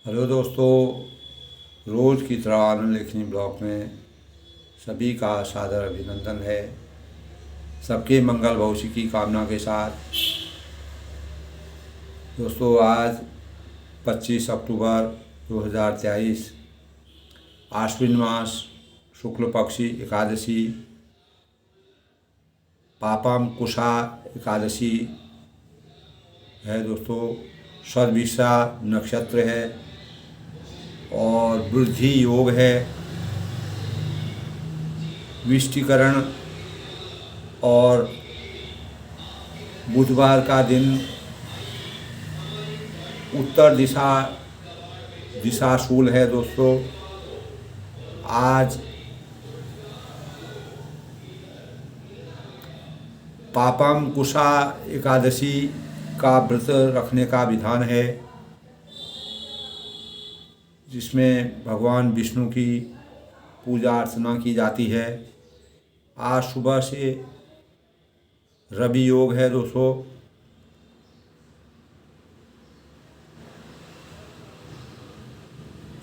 Hello दोस्तों, रोज़ की तरह आनंद लेखनी ब्लॉग में सभी का सादर अभिनंदन है। सबके मंगल भविष्य की कामना के साथ दोस्तों, आज 25 अक्टूबर 2023 आश्विन मास शुक्ल पक्षी एकादशी पापम कुशा एकादशी है दोस्तों। सदविशा नक्षत्र है और वृद्धि योग है। विष्टिकरण और बुधवार का दिन उत्तर दिशाशूल है दोस्तों। आज पापम कुशा एकादशी का व्रत रखने का विधान है, जिसमें भगवान विष्णु की पूजा अर्चना की जाती है। आज सुबह से रवि योग है दोस्तों।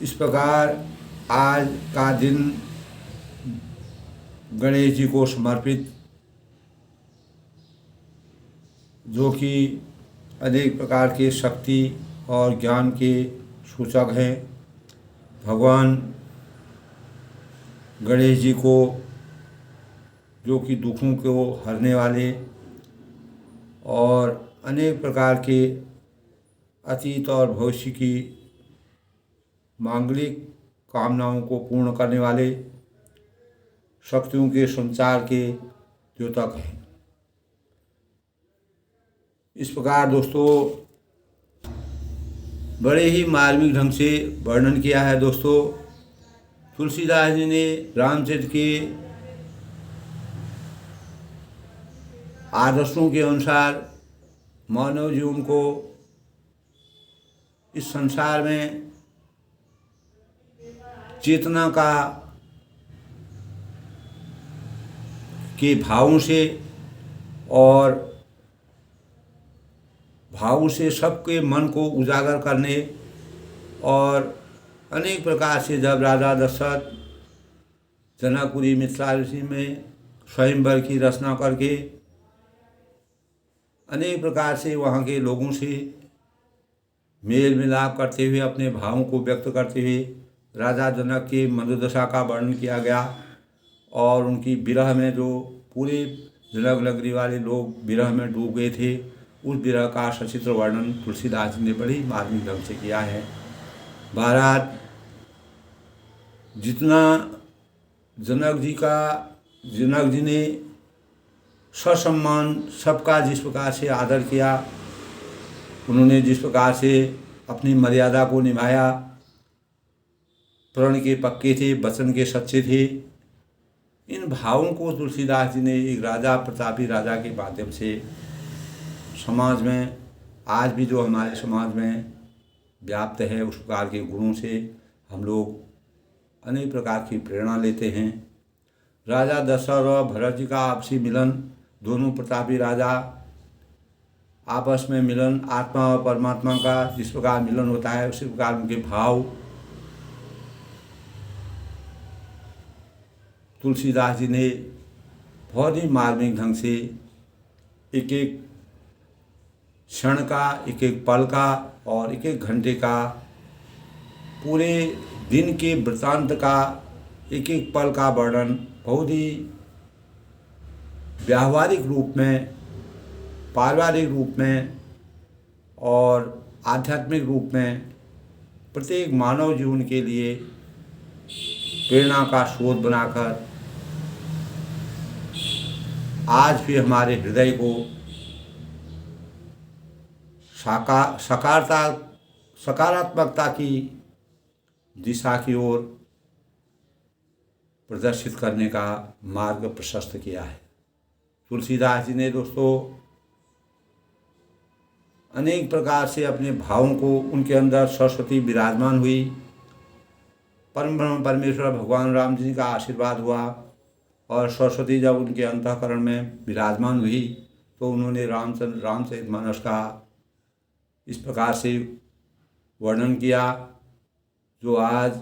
इस प्रकार आज का दिन गणेश जी को समर्पित, जो कि अनेक प्रकार के शक्ति और ज्ञान के सूचक हैं। भगवान गणेश जी को, जो कि दुखों को हरने वाले और अनेक प्रकार के अतीत और भविष्य की मांगलिक कामनाओं को पूर्ण करने वाले, शक्तियों के संचार के द्योतक हैं। इस प्रकार दोस्तों बड़े ही मार्मिक ढंग से वर्णन किया है दोस्तों। तुलसीदास जी ने रामचरित्र के आदर्शों के अनुसार मानव जीवन को इस संसार में चेतना के भावों से सबके मन को उजागर करने, और अनेक प्रकार से जब राजा दशरथ जनकपुरी मिथिला ऋषि में स्वयंवर की रचना करके अनेक प्रकार से वहाँ के लोगों से मेल मिलाप करते हुए अपने भावों को व्यक्त करते हुए राजा जनक की मनोदशा का वर्णन किया गया, और उनकी विरह में जो पूरे जनक नगरी वाले लोग विरह में डूब गए थे, उस विरह का सचित्र वर्णन तुलसीदास जी ने बड़ी मार्मिक ढंग से किया है। महाराज जितना जनक जी ने ससम्मान सबका जिस प्रकार से आदर किया, उन्होंने जिस प्रकार से अपनी मर्यादा को निभाया, प्रण के पक्के थे, वचन के सच्चे थे, इन भावों को तुलसीदास जी ने एक राजा, प्रतापी राजा के माध्यम से समाज में, आज भी जो हमारे समाज में व्याप्त है, उस प्रकार के गुणों से हम लोग अनेक प्रकार की प्रेरणा लेते हैं। राजा दशरथ और भरत जी का आपसी मिलन, दोनों प्रतापी राजा आपस में मिलन, आत्मा और परमात्मा का जिस प्रकार मिलन होता है, उसी प्रकार उनके भाव तुलसीदास जी ने बहुत ही मार्मिक ढंग से एक एक क्षण का, एक एक पल का और एक एक घंटे का, पूरे दिन के वृत्तांत का एक एक पल का वर्णन बहुत ही व्यावहारिक रूप में, पारिवारिक रूप में और आध्यात्मिक रूप में प्रत्येक मानव जीवन के लिए प्रेरणा का स्रोत बनाकर आज भी हमारे हृदय को सकारात्मकता की दिशा की ओर प्रदर्शित करने का मार्ग प्रशस्त किया है। तुलसीदास जी ने दोस्तों अनेक प्रकार से अपने भावों को, उनके अंदर सरस्वती विराजमान हुई, परम ब्रह्म परमेश्वर भगवान राम जी का आशीर्वाद हुआ, और सरस्वती जब उनके अंतःकरण में विराजमान हुई तो उन्होंने रामचरितमानस का इस प्रकार से वर्णन किया जो आज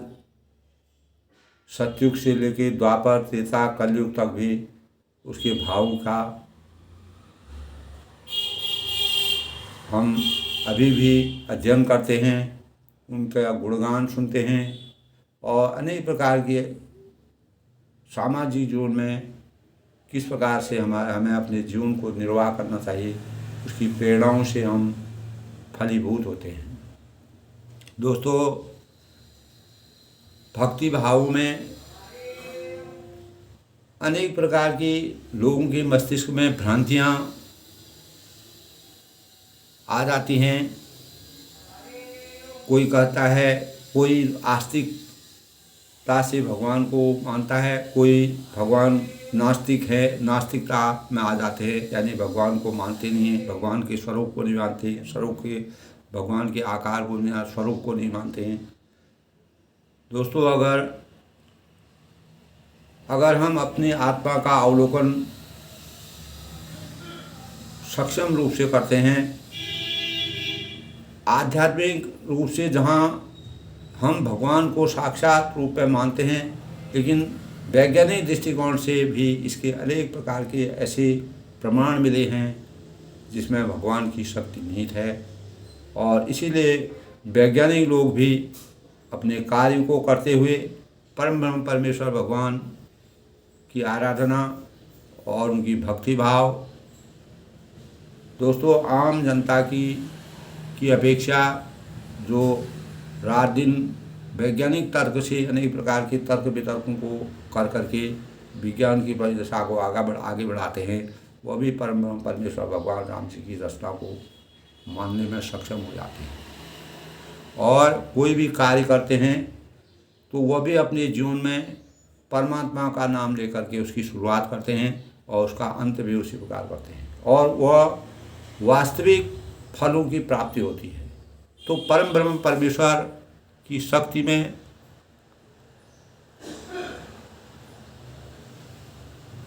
सतयुग से लेके द्वापर त्रेता कलयुग तक भी उसके भावों का हम अभी भी अध्ययन करते हैं, उनका गुणगान सुनते हैं और अनेक प्रकार के सामाजिक जीवन में किस प्रकार से हमें अपने जीवन को निर्वाह करना चाहिए, उसकी प्रेरणाओं से हम फलीभूत होते हैं। दोस्तों, भक्ति भाव में अनेक प्रकार की लोगों के मस्तिष्क में भ्रांतियाँ आ जाती हैं। कोई कहता है, कोई आस्तिकता से भगवान को मानता है, कोई भगवान नास्तिक है, नास्तिकता में आ जाते हैं, यानी भगवान को मानते नहीं हैं, भगवान के स्वरूप को नहीं मानते, भगवान के आकार को नहीं, स्वरूप को नहीं मानते हैं। दोस्तों, अगर हम अपनी आत्मा का अवलोकन सक्षम रूप से करते हैं, आध्यात्मिक रूप से, जहाँ हम भगवान को साक्षात रूप में मानते हैं, लेकिन वैज्ञानिक दृष्टिकोण से भी इसके अनेक प्रकार के ऐसे प्रमाण मिले हैं जिसमें भगवान की शक्ति निहित है। और इसीलिए वैज्ञानिक लोग भी अपने कार्य को करते हुए परम ब्रह्म परमेश्वर भगवान की आराधना और उनकी भक्ति भाव, दोस्तों, आम जनता की अपेक्षा जो रात दिन वैज्ञानिक तर्क से अनेक प्रकार के तर्क वितर्कों को कर करके विज्ञान की परिदशा को आगे बढ़ाते हैं, वह भी परम ब्रह्म परमेश्वर भगवान राम जी की रचना को मानने में सक्षम हो जाते हैं। और कोई भी कार्य करते हैं तो वह भी अपने जीवन में परमात्मा का नाम लेकर के उसकी शुरुआत करते हैं और उसका अंत भी उसी प्रकार करते हैं, और वह वास्तविक फलों की प्राप्ति होती है। तो परम ब्रह्म परमेश्वर की शक्ति में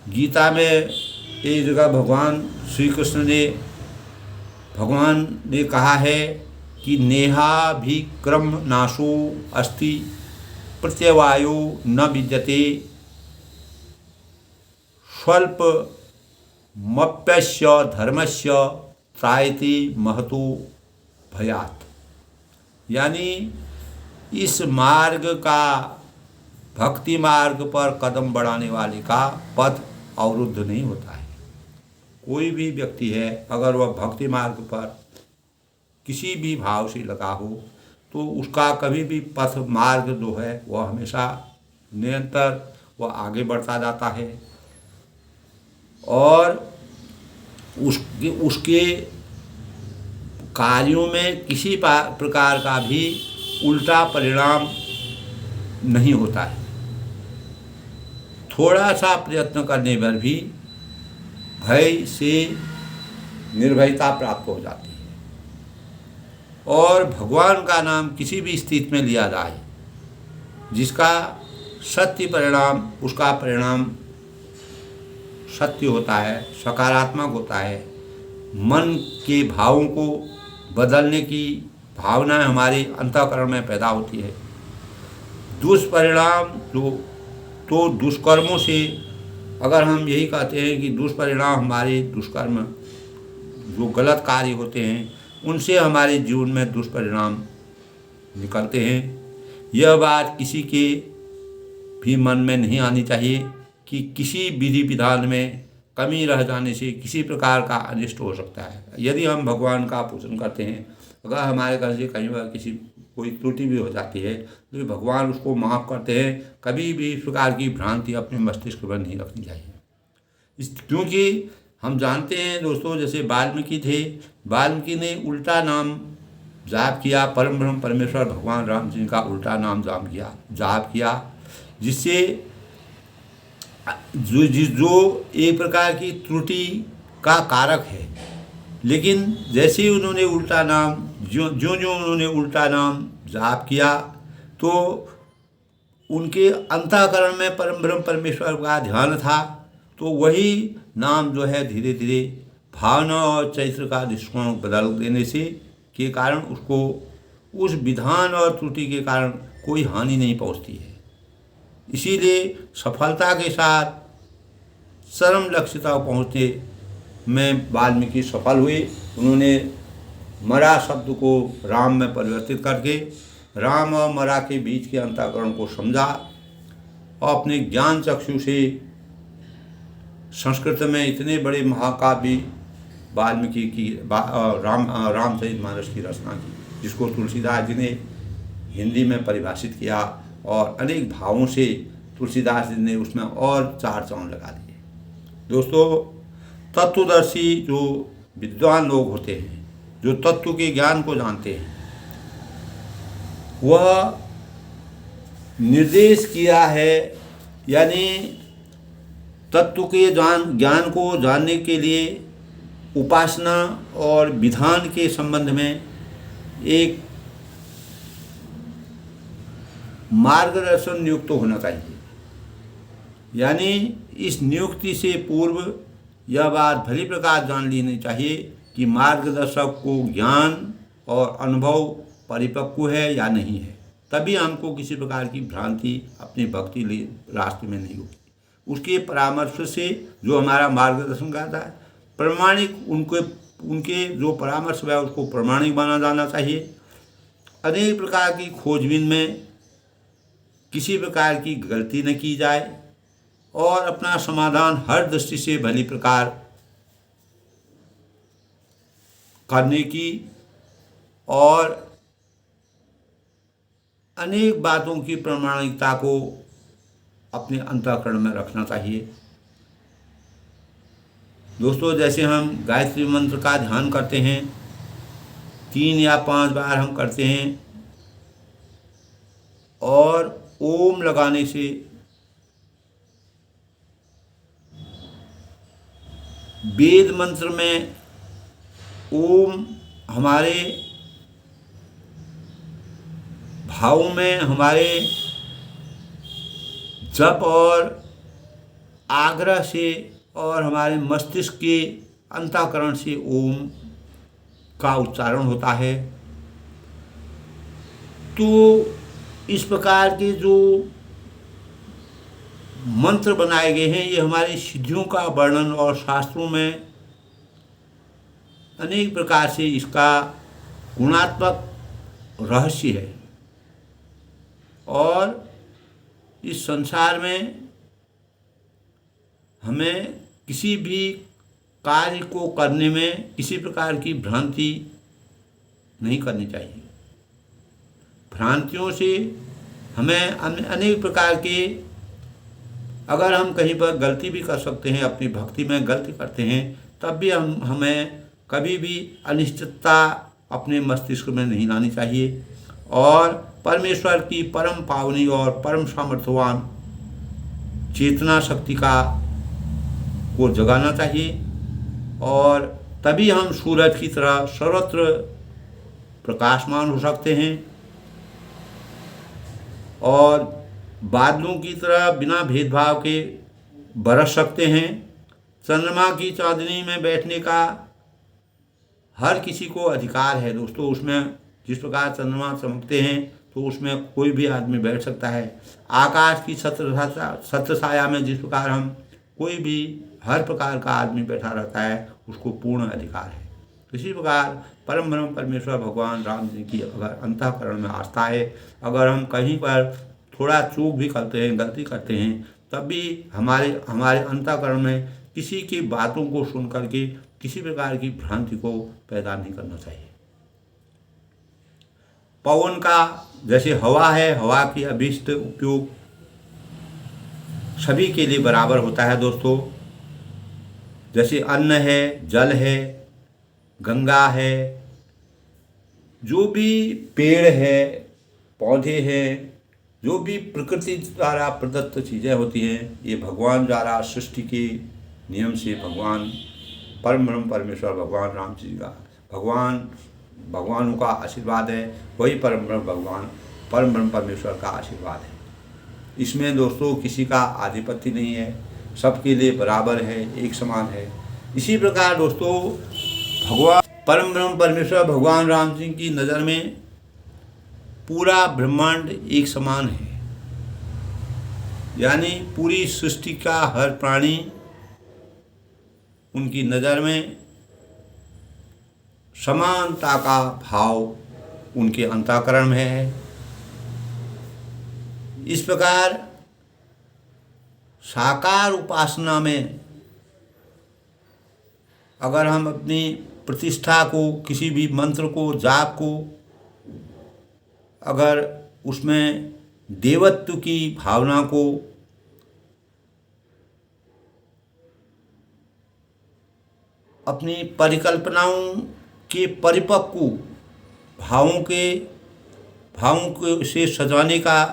गीता में एक जगह भगवान श्री कृष्ण ने कहा है कि नेहाभिक्रम नाशो अस्ति प्रत्यवायो न विद्यते स्वल्प मप्यस्य धर्मस्य त्रायति महतो भयात्। यानी इस मार्ग का, भक्ति मार्ग पर कदम बढ़ाने वाले का पथ अवरुद्ध नहीं होता है। कोई भी व्यक्ति है, अगर वह भक्ति मार्ग पर किसी भी भाव से लगा हो तो उसका कभी भी पथ मार्ग जो है वह हमेशा निरंतर वह आगे बढ़ता जाता है और उसके कार्यों में किसी प्रकार का भी उल्टा परिणाम नहीं होता है। थोड़ा सा प्रयत्न करने पर भी भय से निर्भयता प्राप्त हो जाती है और भगवान का नाम किसी भी स्थिति में लिया जाए, जिसका सत्य परिणाम, उसका परिणाम सत्य होता है, सकारात्मक होता है। मन के भावों को बदलने की भावना हमारे अंतःकरण में पैदा होती है। दुष्परिणाम तो दुष्कर्मों से, अगर हम यही कहते हैं कि दुष्परिणाम हमारे दुष्कर्म जो गलत कार्य होते हैं उनसे हमारे जीवन में दुष्परिणाम निकलते हैं, यह बात किसी के भी मन में नहीं आनी चाहिए कि किसी विधि विधान में कमी रह जाने से किसी प्रकार का अनिष्ट हो सकता है। यदि हम भगवान का पूजन करते हैं, अगर हमारे घर से कहीं बार कोई त्रुटि भी हो जाती है तो भगवान उसको माफ़ करते हैं। कभी भी इस प्रकार की भ्रांति अपने मस्तिष्क पर नहीं रखनी चाहिए, क्योंकि हम जानते हैं दोस्तों, जैसे वाल्मीकि थे, वाल्मीकि ने उल्टा नाम जाप किया, परम ब्रह्म परमेश्वर भगवान राम जी का उल्टा नाम जाप किया, जिससे जो एक प्रकार की त्रुटि का कारक है। लेकिन जैसे ही उन्होंने उल्टा नाम जो उन्होंने उल्टा नाम जाप किया तो उनके अंतःकरण में परम ब्रह्म परमेश्वर का ध्यान था, तो वही नाम जो है धीरे धीरे भावना और चरित्र का दृष्टिकोण बदल देने से के कारण उसको उस विधान और त्रुटि के कारण कोई हानि नहीं पहुंचती है। इसीलिए सफलता के साथ चरम लक्ष्य तक पहुँचने में वाल्मीकि सफल हुए। उन्होंने मरा शब्द को राम में परिवर्तित करके राम और मरा के बीच के अंतःकरण को समझा और अपने ज्ञान चक्षु से संस्कृत में इतने बड़े महाकाव्य वाल्मीकि की रामचरितमानस की रचना की, जिसको तुलसीदास जी ने हिंदी में परिभाषित किया और अनेक भावों से तुलसीदास जी ने उसमें और चार चांद लगा दिए। दोस्तों, तत्वदर्शी जो विद्वान लोग होते हैं, जो तत्व के ज्ञान को जानते हैं, वह निर्देश किया है, यानी तत्व के ज्ञान को जानने के लिए उपासना और विधान के संबंध में एक मार्गदर्शन नियुक्त होना चाहिए। यानी इस नियुक्ति से पूर्व यह बात भली प्रकार जान लेनी चाहिए कि मार्गदर्शक को ज्ञान और अनुभव परिपक्व है या नहीं है, तभी हमको किसी प्रकार की भ्रांति अपनी भक्ति रास्ते में नहीं होगी। उसके परामर्श से जो हमारा मार्गदर्शन करता है, प्रमाणिक उनके जो परामर्श है उसको प्रमाणिक माना जाना चाहिए। अनेक प्रकार की खोजबीन में किसी प्रकार की गलती न की जाए और अपना समाधान हर दृष्टि से भली प्रकार करने की और अनेक बातों की प्रामाणिकता को अपने अंतःकरण में रखना चाहिए। दोस्तों, जैसे हम गायत्री मंत्र का ध्यान करते हैं, 3 या 5 बार हम करते हैं और ओम लगाने से वेद मंत्र में ओम हमारे भावों में, हमारे जप और आग्रह से और हमारे मस्तिष्क के अंतःकरण से ओम का उच्चारण होता है। तो इस प्रकार के जो मंत्र बनाए गए हैं, ये हमारी सिद्धियों का वर्णन और शास्त्रों में अनेक प्रकार से इसका गुणात्मक रहस्य है। और इस संसार में हमें किसी भी कार्य को करने में किसी प्रकार की भ्रांति नहीं करनी चाहिए। भ्रांतियों से हमें अनेक प्रकार के, अगर हम कहीं पर गलती भी कर सकते हैं, अपनी भक्ति में गलती करते हैं, तब भी हमें कभी भी अनिश्चितता अपने मस्तिष्क में नहीं लानी चाहिए और परमेश्वर की परम पावनी और परम सामर्थ्यवान चेतना शक्ति को जगाना चाहिए और तभी हम सूरज की तरह सर्वत्र प्रकाशमान हो सकते हैं और बादलों की तरह बिना भेदभाव के बरस सकते हैं। चंद्रमा की चांदनी में बैठने का हर किसी को अधिकार है दोस्तों। उसमें जिस प्रकार चंद्रमा चमकते हैं तो उसमें कोई भी आदमी बैठ सकता है। आकाश की छत्र छाया में जिस प्रकार हम कोई भी हर प्रकार का आदमी बैठा रहता है, उसको पूर्ण अधिकार है। इसी प्रकार परम ब्रह्म परमेश्वर भगवान राम जी की अगर अंतःकरण में आस्था है, अगर हम कहीं पर थोड़ा चूक भी करते हैं, गलती करते हैं, तब भी हमारे अंतःकरण में किसी की बातों को सुन करके किसी प्रकार की भ्रांति को पैदा नहीं करना चाहिए। पवन का जैसे हवा है, हवा की अभिष्ट उपयोग सभी के लिए बराबर होता है दोस्तों। जैसे अन्न है, जल है, गंगा है, जो भी पेड़ है, पौधे हैं, जो भी प्रकृति द्वारा प्रदत्त चीज़ें होती हैं, ये भगवान द्वारा सृष्टि के नियम से भगवान परम ब्रह्म परमेश्वर भगवान राम जी का भगवानों का आशीर्वाद है। वही परम ब्रह्म परमेश्वर का आशीर्वाद है। इसमें दोस्तों किसी का आधिपत्य नहीं है, सबके लिए बराबर है, एक समान है। इसी प्रकार दोस्तों भगवान परम ब्रह्म परमेश्वर भगवान राम जी की नज़र में पूरा ब्रह्मांड एक समान है, यानी पूरी सृष्टि का हर प्राणी उनकी नज़र में समानता का भाव उनके अंतःकरण में है। इस प्रकार साकार उपासना में अगर हम अपनी प्रतिष्ठा को, किसी भी मंत्र को, जाप को, अगर उसमें देवत्व की भावना को अपनी परिकल्पनाओं के परिपक्व भावों को से सजाने का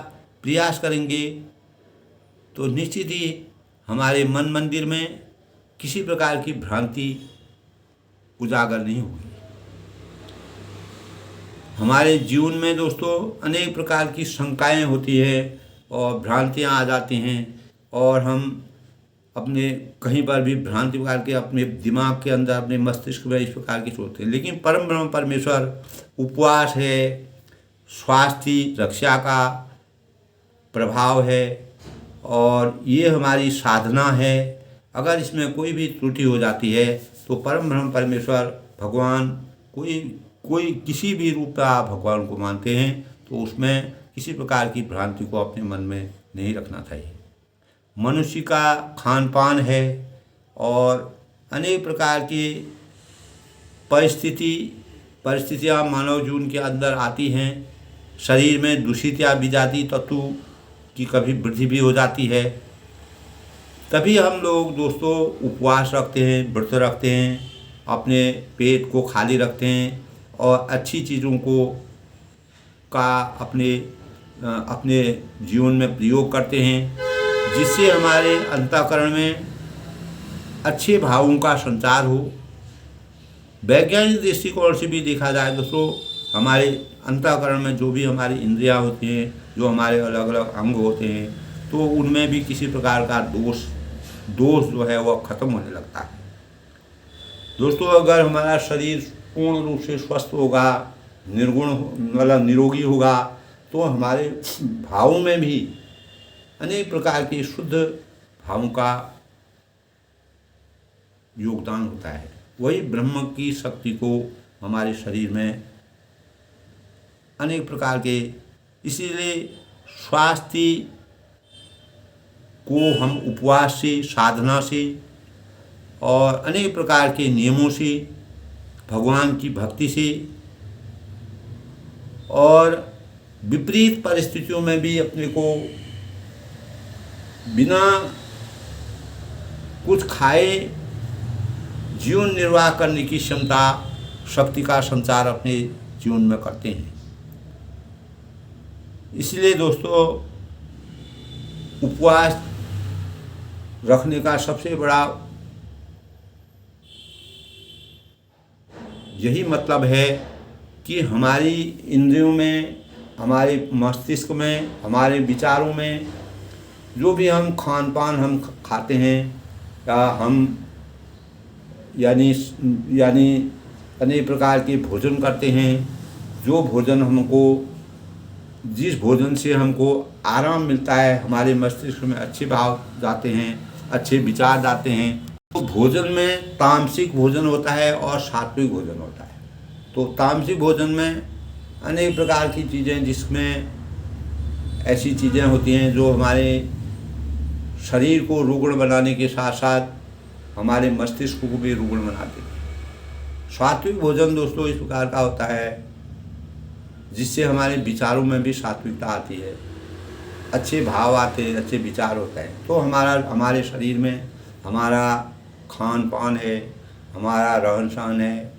प्रयास करेंगे तो निश्चित ही हमारे मन मंदिर में किसी प्रकार की भ्रांति उजागर नहीं होगी। हमारे जीवन में दोस्तों अनेक प्रकार की शंकाएं होती है और भ्रांतियां आ जाती हैं और हम अपने कहीं पर भी भ्रांति प्रकार के अपने दिमाग के अंदर, अपने मस्तिष्क में इस प्रकार की सोचते हैं। लेकिन परम ब्रह्म परमेश्वर उपवास है, स्वास्थ्य रक्षा का प्रभाव है और ये हमारी साधना है। अगर इसमें कोई भी त्रुटि हो जाती है तो परम ब्रह्म परमेश्वर भगवान कोई किसी भी रूप में आप भगवान को मानते हैं तो उसमें किसी प्रकार की भ्रांति को अपने मन में नहीं रखना चाहिए। मनुष्य का खान पान है और अनेक प्रकार की परिस्थितियाँ मानव जीवन के अंदर आती हैं। शरीर में दूषित या विजातीय तत्व की कभी वृद्धि भी हो जाती है। तभी हम लोग दोस्तों उपवास रखते हैं, व्रत रखते हैं, अपने पेट को खाली रखते हैं और अच्छी चीज़ों का अपने जीवन में प्रयोग करते हैं, जिससे हमारे अंतःकरण में अच्छे भावों का संचार हो। वैज्ञानिक दृष्टिकोण से भी देखा जाए दोस्तों, हमारे अंतःकरण में जो भी हमारी इंद्रियां होती हैं, जो हमारे अलग अलग अंग होते हैं, तो उनमें भी किसी प्रकार का दोष जो है वह खत्म होने लगता है। दोस्तों अगर हमारा शरीर पूर्ण रूप से स्वस्थ होगा, निर्गुण मतलब निरोगी होगा, तो हमारे भावों में भी अनेक प्रकार की शुद्ध भावों का योगदान होता है। वही ब्रह्म की शक्ति को हमारे शरीर में अनेक प्रकार के, इसीलिए स्वास्थ्य को हम उपवास से, साधना से और अनेक प्रकार के नियमों से, भगवान की भक्ति से और विपरीत परिस्थितियों में भी अपने को बिना कुछ खाए जीवन निर्वाह करने की क्षमता, शक्ति का संचार अपने जीवन में करते हैं। इसलिए दोस्तों उपवास रखने का सबसे बड़ा यही मतलब है कि हमारी इंद्रियों में, हमारे मस्तिष्क में, हमारे विचारों में जो भी हम खान पान हम खाते हैं या हम यानी अनेक प्रकार के भोजन करते हैं, जो भोजन जिस भोजन से हमको आराम मिलता है, हमारे मस्तिष्क में अच्छे भाव जाते हैं, अच्छे विचार जाते हैं। तो भोजन में तामसिक भोजन होता है और सात्विक भोजन होता है। तो तामसिक भोजन में अनेक प्रकार की चीज़ें, जिसमें ऐसी चीज़ें होती हैं जो हमारे शरीर को रुग्ण बनाने के साथ साथ हमारे मस्तिष्क को भी रुग्ण बना देती है। सात्विक भोजन दोस्तों इस प्रकार का होता है जिससे हमारे विचारों में भी सात्विकता आती है, अच्छे भाव आते हैं, अच्छे विचार होते हैं। तो हमारे शरीर में हमारा खान पान है, हमारा रहन सहन है,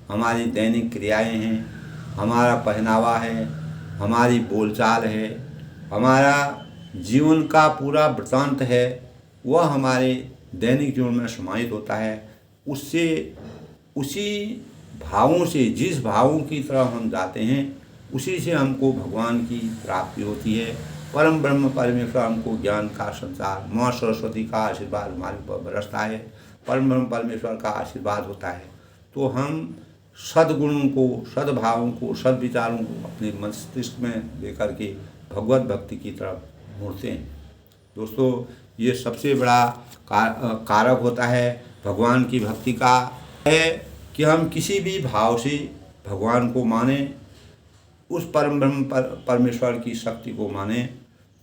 हमारी दैनिक क्रियाएं हैं, हमारा पहनावा है, हमारी बोलचाल है, हमारा जीवन का पूरा वृत्तांत है, वह हमारे दैनिक जीवन में समाहित होता है। उसी भावों से, जिस भावों की तरफ हम जाते हैं, उसी से हमको भगवान की प्राप्ति होती है। परम ब्रह्म परमेश्वर हमको ज्ञान का संचार, माँ सरस्वती का आशीर्वाद हमारे ऊपर बरसता है, परम ब्रह्म परमेश्वर का आशीर्वाद होता है। तो हम सद्गुणों को, सद्भावों को, सद्विचारों को अपने मस्तिष्क में लेकर के भगवत भक्ति की तरफ मोड़ते हैं। दोस्तों, ये सबसे बड़ा कारक होता है भगवान की भक्ति का, है कि हम किसी भी भाव से भगवान को माने, उस परम ब्रह्म परमेश्वर की शक्ति को माने,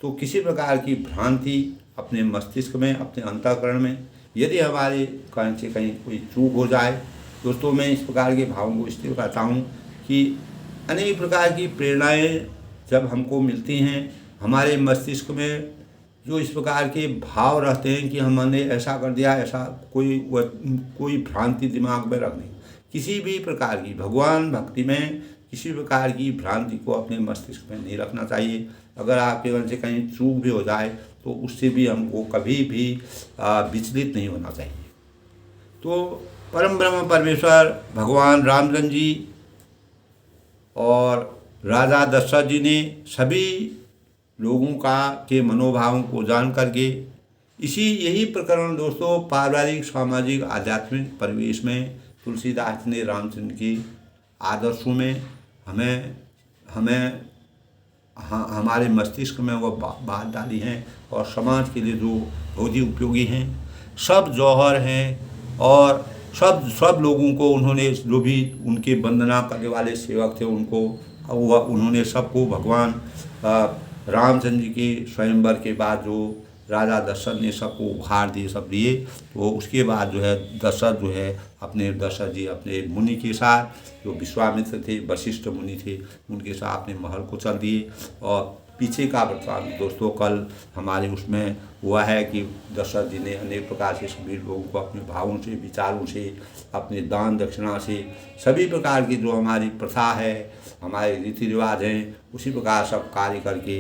तो किसी प्रकार की भ्रांति अपने मस्तिष्क में, अपने अंतःकरण में यदि हमारे कहीं से कहीं कोई चूक हो जाए, दोस्तों मैं इस प्रकार के भावों को इसलिए कहता हूँ कि अनेक प्रकार की प्रेरणाएँ जब हमको मिलती हैं, हमारे मस्तिष्क में जो इस प्रकार के भाव रहते हैं कि हमने ऐसा कर दिया, ऐसा कोई भ्रांति दिमाग में रख नहीं। किसी भी प्रकार की भगवान भक्ति में किसी प्रकार की भ्रांति को अपने मस्तिष्क में नहीं रखना चाहिए। अगर आपके मन से कहीं चूक भी हो जाए तो उससे भी हमको कभी भी विचलित नहीं होना चाहिए। तो परम ब्रह्म परमेश्वर भगवान रामचंद्र जी और राजा दशरथ जी ने सभी लोगों के मनोभावों को जान करके यही प्रकरण दोस्तों पारिवारिक, सामाजिक, आध्यात्मिक परिवेश में तुलसीदास ने रामचंद्र के आदर्शों में हमारे मस्तिष्क में वो बात डाली हैं और समाज के लिए जो बहुत ही उपयोगी हैं, सब जौहर हैं। और सब लोगों को उन्होंने, जो भी उनके वंदना करने वाले सेवक थे, उन्होंने सबको भगवान रामचंद्र जी के स्वयंवर के बाद जो राजा दशरथ ने सबको उपहार दिए, सब दिए, तो उसके बाद जो है दशरथ जी अपने मुनि के साथ, जो विश्वामित्र थे, वशिष्ठ मुनि थे, उनके साथ अपने महल को चल दिए। और पीछे का वृत्तांत दोस्तों कल हमारे उसमें हुआ है कि दशरथ जी ने अनेक प्रकार से सभी लोगों को अपने भावों से, विचारों से, अपने दान दक्षिणा से, सभी प्रकार की जो हमारी प्रथा है, हमारे रीति रिवाज हैं, उसी प्रकार सब कार्य करके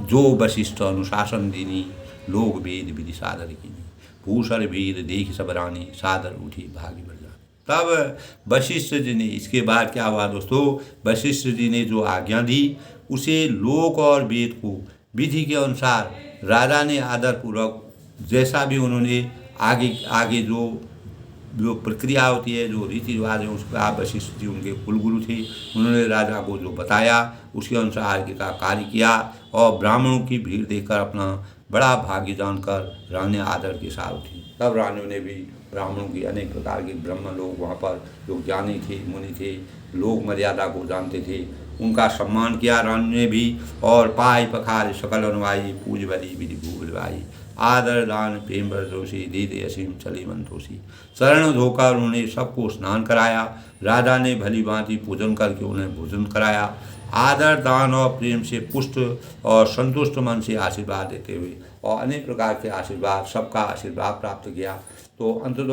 जो वशिष्ठ अनुशासन दीनी, लोग वेद विधि सादर कीनी, भूषण वीर देख सब रानी, सादर उठी भागी बढ़ जानी। तब वशिष्ठ जी ने, इसके बाद क्या हुआ दोस्तों, वशिष्ठ जी ने जो आज्ञा दी उसे लोक और वेद को विधि के अनुसार राजा ने आदर पूर्वक, जैसा भी उन्होंने आगे जो प्रक्रिया होती है, जो रीति रिवाज है, उसका वशिष्ठ जी उनके कुलगुरु थे, उन्होंने राजा को जो बताया उसके अनुसार आगे का कार्य किया। और ब्राह्मणों की भीड़ देखकर अपना बड़ा भाग्य जानकर रानी आदर के साथ उठी। तब रानियों ने भी ब्राह्मणों की, अनेक प्रकार के ब्रह्म लोग वहाँ पर जो ज्ञानी थे, मुनि थे, लोग मर्यादा को जानते थे, उनका सम्मान किया रानी ने भी। और पाई पखार सकल अनुवाई, पूज बली विधि भूलवाई, आदर दान प्रेम बरदोषी, दे दे असीम चली मंतोषी। शरण धोकर उन्होंने सबको स्नान कराया। राजा ने भली भांति पूजन करके उन्हें भोजन कराया। आदर दान और प्रेम से पुष्ट और संतुष्ट मन से आशीर्वाद देते हुए और अनेक प्रकार के आशीर्वाद, सबका आशीर्वाद प्राप्त किया। तो अंततः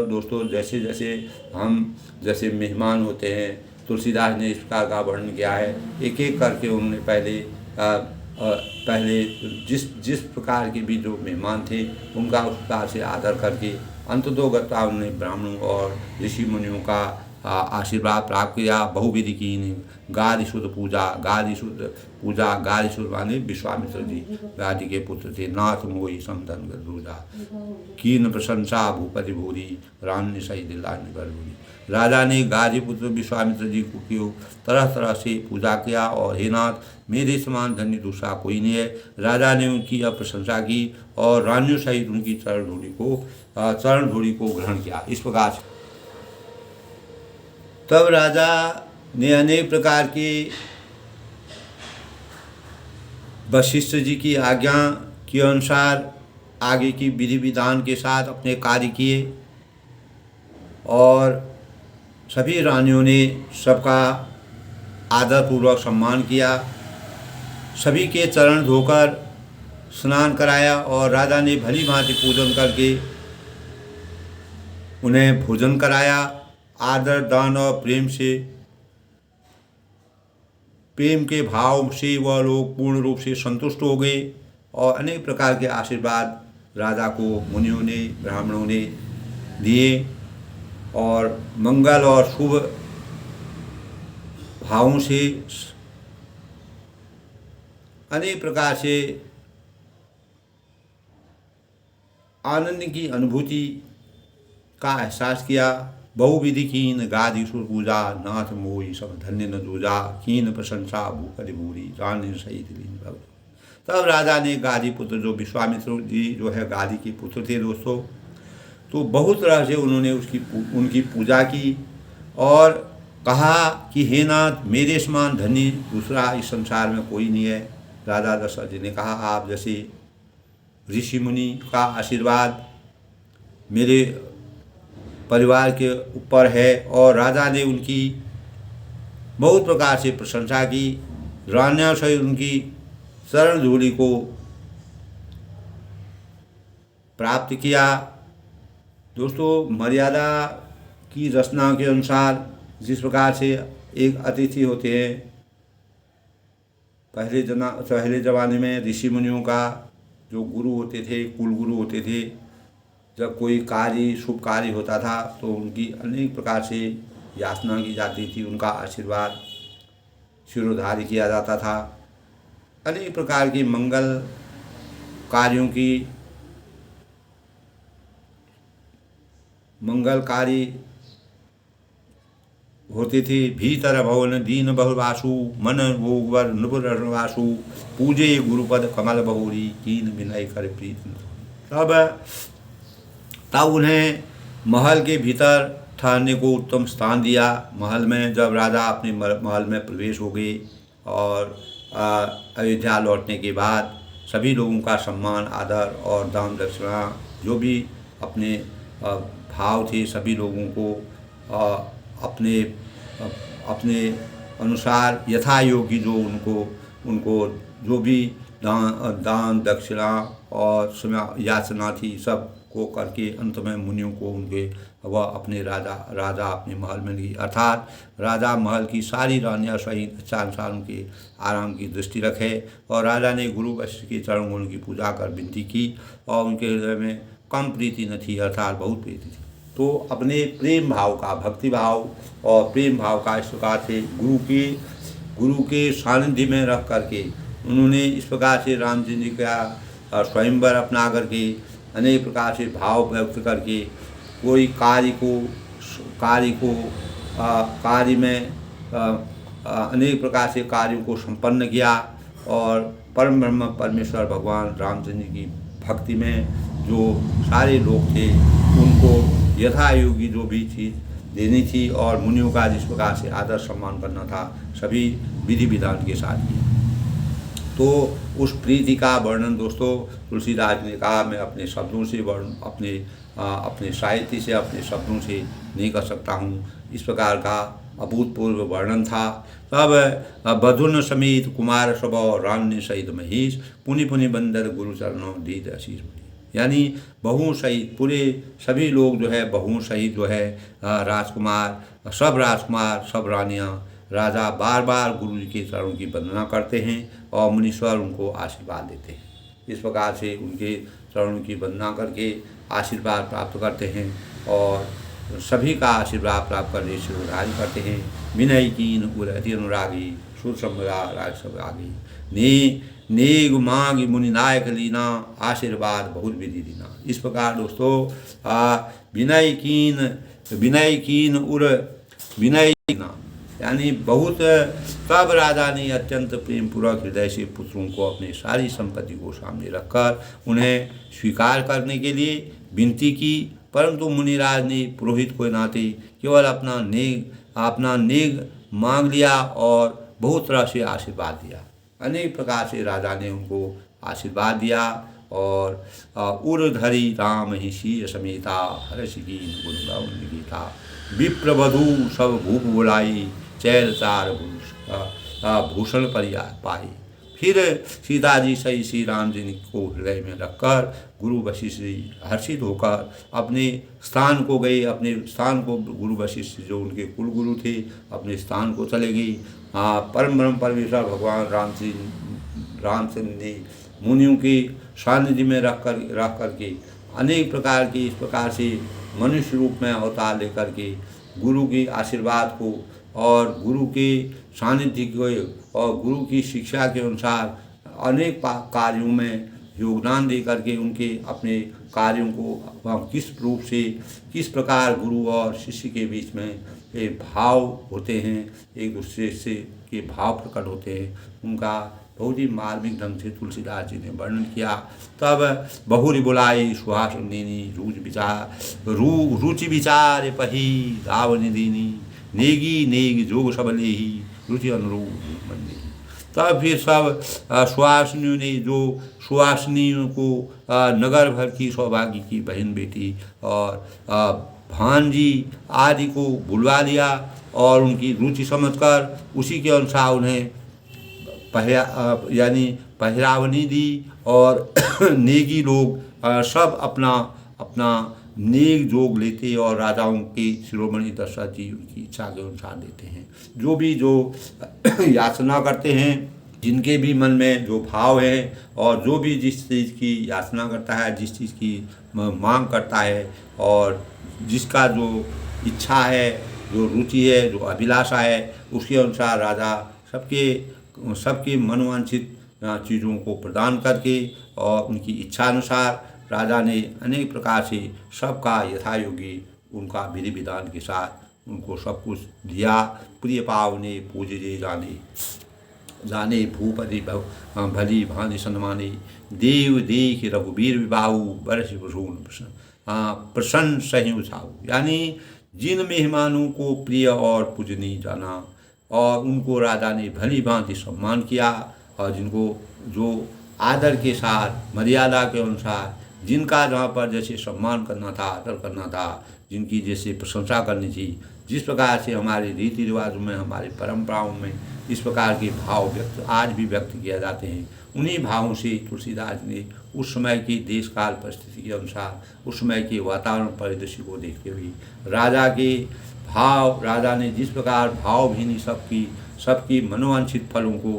दोस्तों, जैसे मेहमान होते हैं, तुलसीदास ने इस प्रकार का वर्णन किया है। एक एक करके उन्होंने पहले जिस प्रकार के भी जो मेहमान थे उनका उस प्रकार से आदर करके अंततोगत्वा उन्होंने ब्राह्मणों और ऋषि मुनियों का आशीर्वाद प्राप्त किया। बहुविधि की गादि शुद्ध माने विश्वामित्र जी गादि के पुत्र थे। नाथ मोहि समधन दूजा, कीन प्रशंसा भूपति भूरी, रान्य सही दिला निबरभूरी। राजा ने गादी पुत्र विश्वामित्र जी को की तरह तरह से पूजा किया और हे नाथ, मेरे समान धन्य दूसरा कोई नहीं है। राजा ने उनकी यह प्रशंसा की और रानियों सहित उनकी चरण धूलि को ग्रहण किया। इस प्रकार से तब राजा ने अनेक प्रकार के वशिष्ठ जी की आज्ञा के अनुसार आगे की विधि विधान के साथ अपने कार्य किए और सभी रानियों ने सबका आदरपूर्वक सम्मान किया। सभी के चरण धोकर स्नान कराया और राजा ने भली भांति पूजन करके उन्हें भोजन कराया। आदर दान और प्रेम के भाव से वह लोग पूर्ण रूप से संतुष्ट हो गए और अनेक प्रकार के आशीर्वाद राजा को मुनियों ने, ब्राह्मणों ने दिए और मंगल और शुभ भावों से अनेक प्रकार से आनंद की अनुभूति का एहसास किया। बहुविधि कीन गादि सुर पूजा, नाथ मोहि सब धन्य न दूजा, कीन प्रशंसा भूखरि भूरी, रानी सहित लीन भव। तब राजा ने गादी पुत्र जो विश्वामित्र जी जो है गादी के पुत्र थे दोस्तों, तो बहुत तरह से उन्होंने उनकी पूजा की और कहा कि हे नाथ, मेरे समान धनी दूसरा इस संसार में कोई नहीं है। राजा दशरथ जी ने कहा, आप जैसे ऋषि मुनि का आशीर्वाद मेरे परिवार के ऊपर है। और राजा ने उनकी बहुत प्रकार से प्रशंसा की, रानियों से उनकी शरण धूलि को प्राप्त किया। दोस्तों, मर्यादा की रचना के अनुसार जिस प्रकार से एक अतिथि होते हैं, पहले ज़माने में ऋषि मुनियों का जो गुरु होते थे, कुल गुरु होते थे, जब कोई कार्य शुभ कार्य होता था तो उनकी अनेक प्रकार से याचना की जाती थी, उनका आशीर्वाद शिरोधार्य किया जाता था। अनेक प्रकार के मंगल कार्य होते थे। भीतर भवन दीन बहुवासु, मन भोगवर नुपुर वासु, पूजे गुरुपद कमल बहुरी, कीन विनय कर प्रीत। तब उन्हें महल के भीतर ठहरने को उत्तम स्थान दिया। महल में जब राजा अपने महल में प्रवेश हो गए और अयोध्या लौटने के बाद सभी लोगों का सम्मान, आदर और दान दक्षिणा जो भी अपने भाव थे, सभी लोगों को अपने अनुसार यथा योग्य जो उनको जो भी दान दक्षिणा और याचना थी सब को करके अंत में मुनियों को उनके वह अपने राजा अपने महल में गई। अर्थात राजा महल की सारी रानियां सहित अच्छा अनुसार उनके आराम की दृष्टि रखे। और राजा ने गुरु वशिष्ठ के चरणों की पूजा कर विनती की और उनके हृदय में कम प्रीति न थी, अर्थात बहुत प्रीति थी। तो अपने प्रेम भाव का, भक्ति भाव और प्रेम भाव का इस प्रकार से गुरु के सानिध्य में रख करके उन्होंने इस प्रकार से राम जी का स्वयंवर अपना करके अनेक प्रकार से भाव व्यक्त करके कोई कार्य में अनेक प्रकार से कार्यों को संपन्न किया। और परम ब्रह्म परमेश्वर भगवान रामचंद्र की भक्ति में जो सारे लोग थे उनको यथा योगी जो भी चीज़ देनी थी और मुनियों का जिस प्रकार से आदर सम्मान करना था सभी विधि विधान के साथ किया। तो उस प्रीति का वर्णन दोस्तों तुलसीदास ने कहा, मैं अपने शब्दों से अपने साहित्य से, अपने शब्दों से नहीं कर सकता हूँ। इस प्रकार का अभूतपूर्व वर्णन था। तब बधुन समेत कुमार स्वभाव रान्य सहित महेश, पुनि पुनि बंदर गुरु चरणों दीद आशीष। यानी बहुओं सहित पूरे सभी लोग जो है बहुओं सहित जो है राजकुमार सब रानियाँ राजा बार बार गुरु जी के चरणों की वंदना करते हैं और मुनीश्वर उनको आशीर्वाद देते हैं। इस प्रकार से उनके चरणों की वंदना करके आशीर्वाद प्राप्त करते हैं और सभी का आशीर्वाद प्राप्त करने से उद्धारी करते हैं। विनय कीन उर अति अनुरागी, सुर सम्रा राग सब आगे, नेग मांग मुनि नायक लीना, आशीर्वाद बहुत विधि दीना। इस प्रकार दोस्तों विनय कीन उर विनय यानी बहुत कब राजा ने अत्यंत प्रेम पूर्वक हृदय से पुत्रों को अपने सारी संपत्ति को सामने रखकर उन्हें स्वीकार करने के लिए विनती की, परंतु मुनिराज ने पुरोहित को नाते केवल अपना नेग मांग लिया और बहुत तरह से आशीर्वाद दिया। अनेक प्रकार से राजा ने उनको आशीर्वाद दिया और उर्धरी राम ही शीर समेता हर्ष की गुण गीता, विप्रवधु सब भूप बुलाई, चैर चार भूषण पर पाई। फिर सीता जी सही श्री राम जी को हृदय में रखकर गुरु वशिष्ठ जी हर्षित होकर अपने स्थान को गए। अपने स्थान को गुरु वशिष्ठ जो उनके कुल गुरु थे अपने स्थान को चले गई। परम ब्रह्म परमेश्वर भगवान रामचंद्र ने मुनियों के सानिध्य में रख करके अनेक प्रकार की इस प्रकार से मनुष्य रूप में अवतार लेकर के गुरु के आशीर्वाद को और गुरु के सानिध्य को और गुरु की शिक्षा के अनुसार अनेक कार्यों में योगदान दे करके उनके अपने कार्यों को किस रूप से, किस प्रकार गुरु और शिष्य के बीच में ये भाव होते हैं, एक दूसरे से के भाव प्रकट होते हैं, उनका बहुत ही मार्मिक ढंग से तुलसीदास जी ने वर्णन किया। तब बहुरी बुलाई सुहासन दीनी रुचि विचार पही रावण दीनी नेगी नेगी जोग सबले ही रुचि अनुरूप मंदी। तब फिर सब सुहासिनियों ने, जो सुहासिनियों को नगर भर की सौभाग्य की बहन बेटी और भांजी आदि को बुलवा लिया और उनकी रुचि समझकर उसी के अनुसार उन्हें यानी पहरावनी दी। और नेगी लोग सब अपना अपना नेक जोग लेते और राजाओं के शिरोमणि दशरथ जी उनकी इच्छा के अनुसार देते हैं। जो भी जो याचना करते हैं, जिनके भी मन में जो भाव है और जो भी जिस चीज़ की याचना करता है, जिस चीज़ की मांग करता है और जिसका जो इच्छा है, जो रुचि है, जो अभिलाषा है, उसके अनुसार राजा सबके मनोवांछित चीज़ों को प्रदान करके और उनकी इच्छा अनुसार राजा ने अनेक प्रकार से सबका यथायोगी उनका विधि विधान के साथ उनको सब कुछ दिया। प्रिय पावने पूजे जाने भूपति भली भांति सन्माने देव देख रघुवीर विबाहु बरस प्रसन्न सही उछाऊ। यानी जिन मेहमानों को प्रिय और पूजनीय जाना और उनको राजा ने भली भांति सम्मान किया और जिनको जो आदर के साथ मर्यादा के अनुसार जिनका जहाँ पर जैसे सम्मान करना था, आदर करना था, जिनकी जैसे प्रशंसा करनी थी, जिस प्रकार से हमारे रीति रिवाजों में, हमारी परंपराओं में इस प्रकार के भाव आज भी व्यक्त किए जाते हैं, उन्हीं भावों से तुलसीदास ने उस समय की देश काल परिस्थिति के अनुसार, उस समय के वातावरण परिदृश्य को देखते हुए राजा ने जिस प्रकार भावभीनी सबकी मनोवांछित फलों को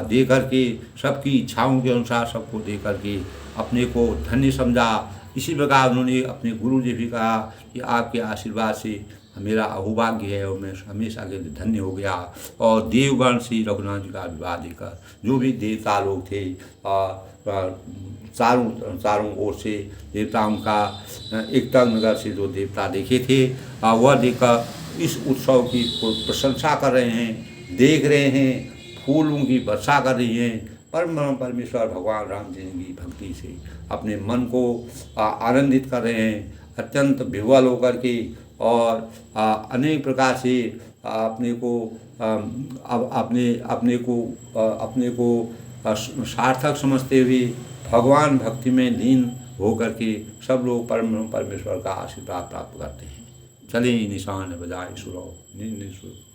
दे करके, सबकी इच्छाओं के अनुसार सबको दे करके अपने को धन्य समझा। इसी प्रकार उन्होंने अपने गुरु जी भी कहा कि आपके आशीर्वाद से मेरा अहोभाग्य है और मैं हमेशा के लिए धन्य हो गया। और देवगण श्री रघुनाथ जी का विवाह देकर जो भी देवता लोग थे चारों ओर से देवताओं का एकतंग नगर से जो देवता देखे थे वह देखकर इस उत्सव की प्रशंसा कर रहे हैं, देख रहे हैं, फूलों की वर्षा कर रही हैं। परमेश्वर भगवान राम जी की भक्ति से अपने मन को आनंदित कर रहे हैं, अत्यंत विह्वल होकर के और अनेक प्रकार से अपने को सार्थक समझते हुए भगवान भक्ति में लीन होकर के सब लोग परमेश्वर का आशीर्वाद प्राप्त करते हैं। चले निशान बजाए सुरो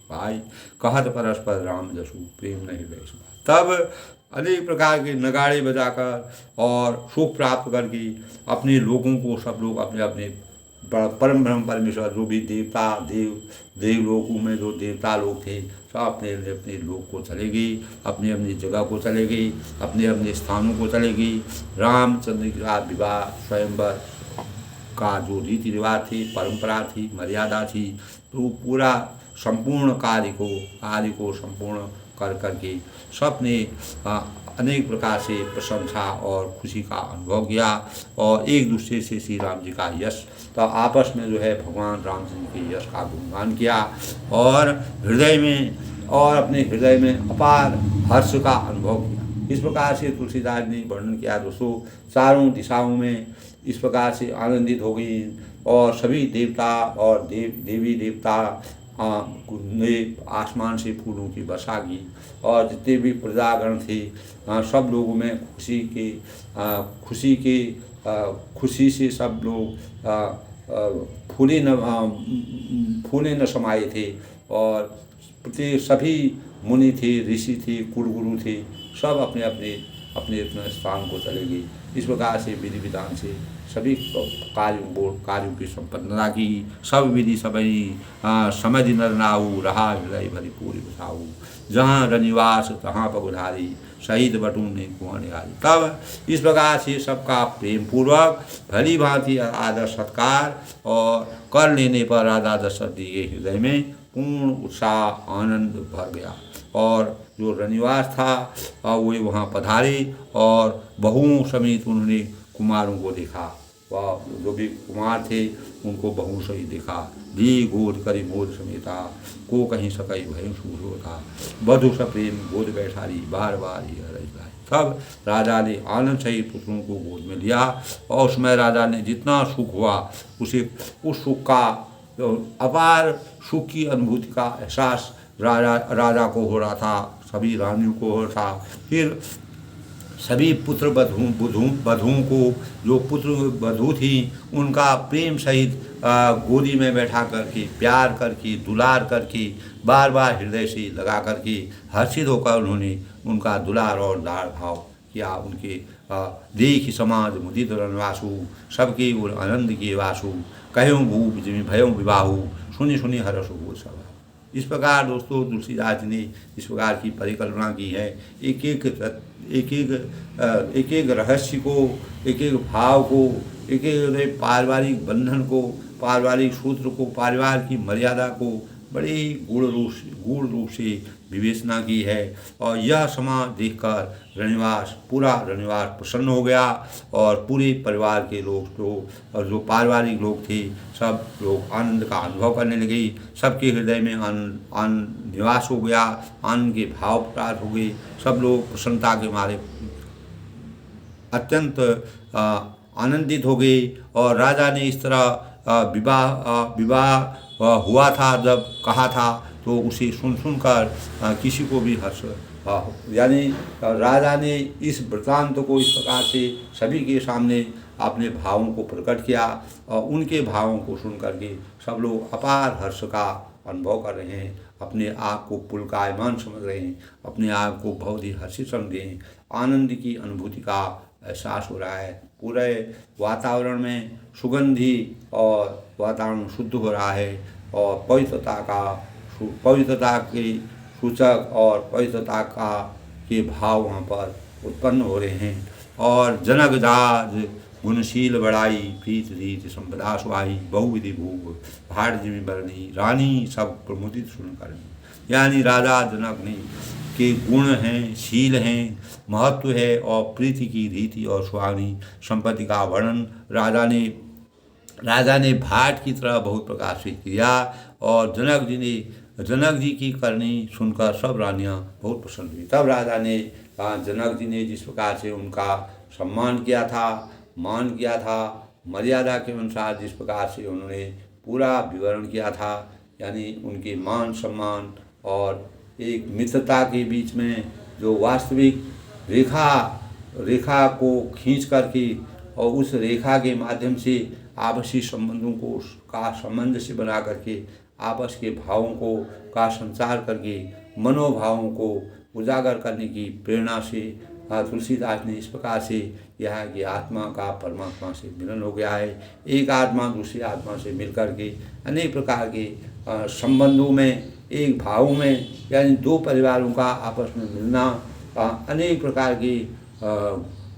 भाई कहत परस्पर राम जसु प्रेम नहीं वैसु। तब अनेक प्रकार के नगाड़े बजाकर और सुख प्राप्त करके अपने लोगों को सब लोग अपने अपने परम ब्रह्म परमेश्वर जो भी देवलोकों में जो देवता लोग थे सब अपने अपने लोक को चले गए, अपने अपनी जगह को चले गए, अपने अपने स्थानों को चले गए। रामचंद्र का विवाह स्वयंवर का जो रीति रिवाज थी, परंपरा थी, मर्यादा थी, तो पूरा संपूर्ण कार्य को संपूर्ण कर करके सबने अनेक प्रकार से प्रशंसा और खुशी का अनुभव किया और एक दूसरे से श्री राम जी का यश, तो आपस में जो है भगवान रामचंद्र के यश का गुणगान किया और अपने हृदय में अपार हर्ष का अनुभव किया। इस प्रकार से तुलसीदास ने वर्णन किया। दोस्तों, चारों दिशाओं में इस प्रकार से आनंदित हो गई और सभी देवता और देवी देवता ने आसमान से फूलों की वर्षा की और जितने भी प्रजागण थे सब लोगों में खुशी से सब लोग फूले न समाये थे और सभी मुनि थे, ऋषि थे, कुलगुरु थे, सब अपने अपने स्थान को चले गए। इस प्रकार से विधि विधान से सभी कार्यों की संपन्नता की। सब विधि सबई समझ नर नाऊ रहा हृदय भरी पूरी बसाऊ। जहाँ रनिवास तहाँ पगुधारी शहीद बटून ने कुआने आदि। तब इस प्रकार से सबका प्रेम पूर्वक भली भांति आदर सत्कार और कर लेने पर राजा दशरथ जी के हृदय में पूर्ण उत्साह आनंद भर गया और जो रनिवास था वे वहाँ पधारे और बहुओं समेत उन्होंने कुमारों को देखा। वह जो भी कुमार थे उनको बहुओं सहित देखा। भी गोद करी मोद समेता, को कहीं सकई भय सूर होता, बधु सप्रेम गोद बैठारी, बार बार ही हरई भाई। तब राजा ने आनंद सहित पुत्रों को गोद में लिया और उसमें राजा ने जितना सुख हुआ उसे उस सुख का अपार सुख की अनुभूति का एहसास राजा को हो रहा था, सभी रानियों को हो रहा था। फिर सभी पुत्र वधुओं को, जो पुत्र वधु थी उनका प्रेम सहित गोदी में बैठा करके, प्यार करके, दुलार करके, बार बार हृदय से लगा करके हर्षित होकर उन्होंने उनका दुलार और लाड़ भाव किया। उनके देख समाज मुदित रनवासु, सबके ओर आनंद किए वासु, कह्यों भूप जिमि भयों विवाहु, सुनि सुनि हरष हो सब। इस प्रकार दोस्तों तुलसीदास जी ने इस प्रकार की परिकल्पना की है। एक एक रहस्य को, एक एक भाव को, एक एक पारिवारिक बंधन को, पारिवारिक सूत्र को, परिवार की मर्यादा को बड़े गूढ़ रूप से विवेचना की है। और यह समाज देखकर पूरा रनिवास प्रसन्न हो गया और पूरे परिवार के लोग और जो पारिवारिक लोग थे सब लोग आनंद का अनुभव करने लगे। सबके हृदय में आनंद निवास हो गया, आनंद के भाव प्राप्त हो गए। सब लोग प्रसन्नता के मारे अत्यंत आनंदित हो गए। और राजा ने इस तरह विवाह हुआ था जब कहा था तो उसे सुनकर किसी को भी हर्ष, यानी राजा ने इस वृत्तांत को इस प्रकार से सभी के सामने अपने भावों को प्रकट किया और उनके भावों को सुन करके सब लोग अपार हर्ष का अनुभव कर रहे हैं, अपने आप को पुलकायमान समझ रहे हैं, अपने आप को बहुत ही हर्षित समझ रहे हैं। आनंद की अनुभूति का एहसास हो रहा है। पूरे वातावरण में सुगंधी और वातावरण शुद्ध हो रहा है और पवित्रता के सूचक और पवित्रता के भाव वहाँ पर उत्पन्न हो रहे हैं। और जनक जाज गुणशील बड़ाई, प्रीत रीत संपदा सुहाई, बहुविधि भूग भाड़ जिमि बरनी, रानी सब प्रमुदित सुन करनी। यानी राजा जनक ने के गुण हैं, शील हैं, महत्व है और प्रीति की रीति और सुहावनी संपत्ति का वर्णन राजा ने भाट की तरह बहुत प्रकार से किया। और जनक जी की करनी सुनकर सब रानियां बहुत प्रसन्न हुई। तब राजा ने जनक जी ने जिस प्रकार से उनका सम्मान किया था, मान किया था, मर्यादा के अनुसार जिस प्रकार से उन्होंने पूरा विवरण किया था, यानी उनके मान सम्मान और एक मित्रता के बीच में जो वास्तविक रेखा को खींच करके और उस रेखा के माध्यम से आपसी संबंधों को का सामंजस्य बना करके आपस के भावों को का संचार करके मनोभावों को उजागर करने की प्रेरणा से तुलसीदास ने इस प्रकार से यह है कि आत्मा का परमात्मा से मिलन हो गया है। एक आत्मा दूसरी आत्मा से मिल करके अनेक प्रकार के संबंधों में, एक भावों में, यानी दो परिवारों का आपस में मिलना अनेक प्रकार के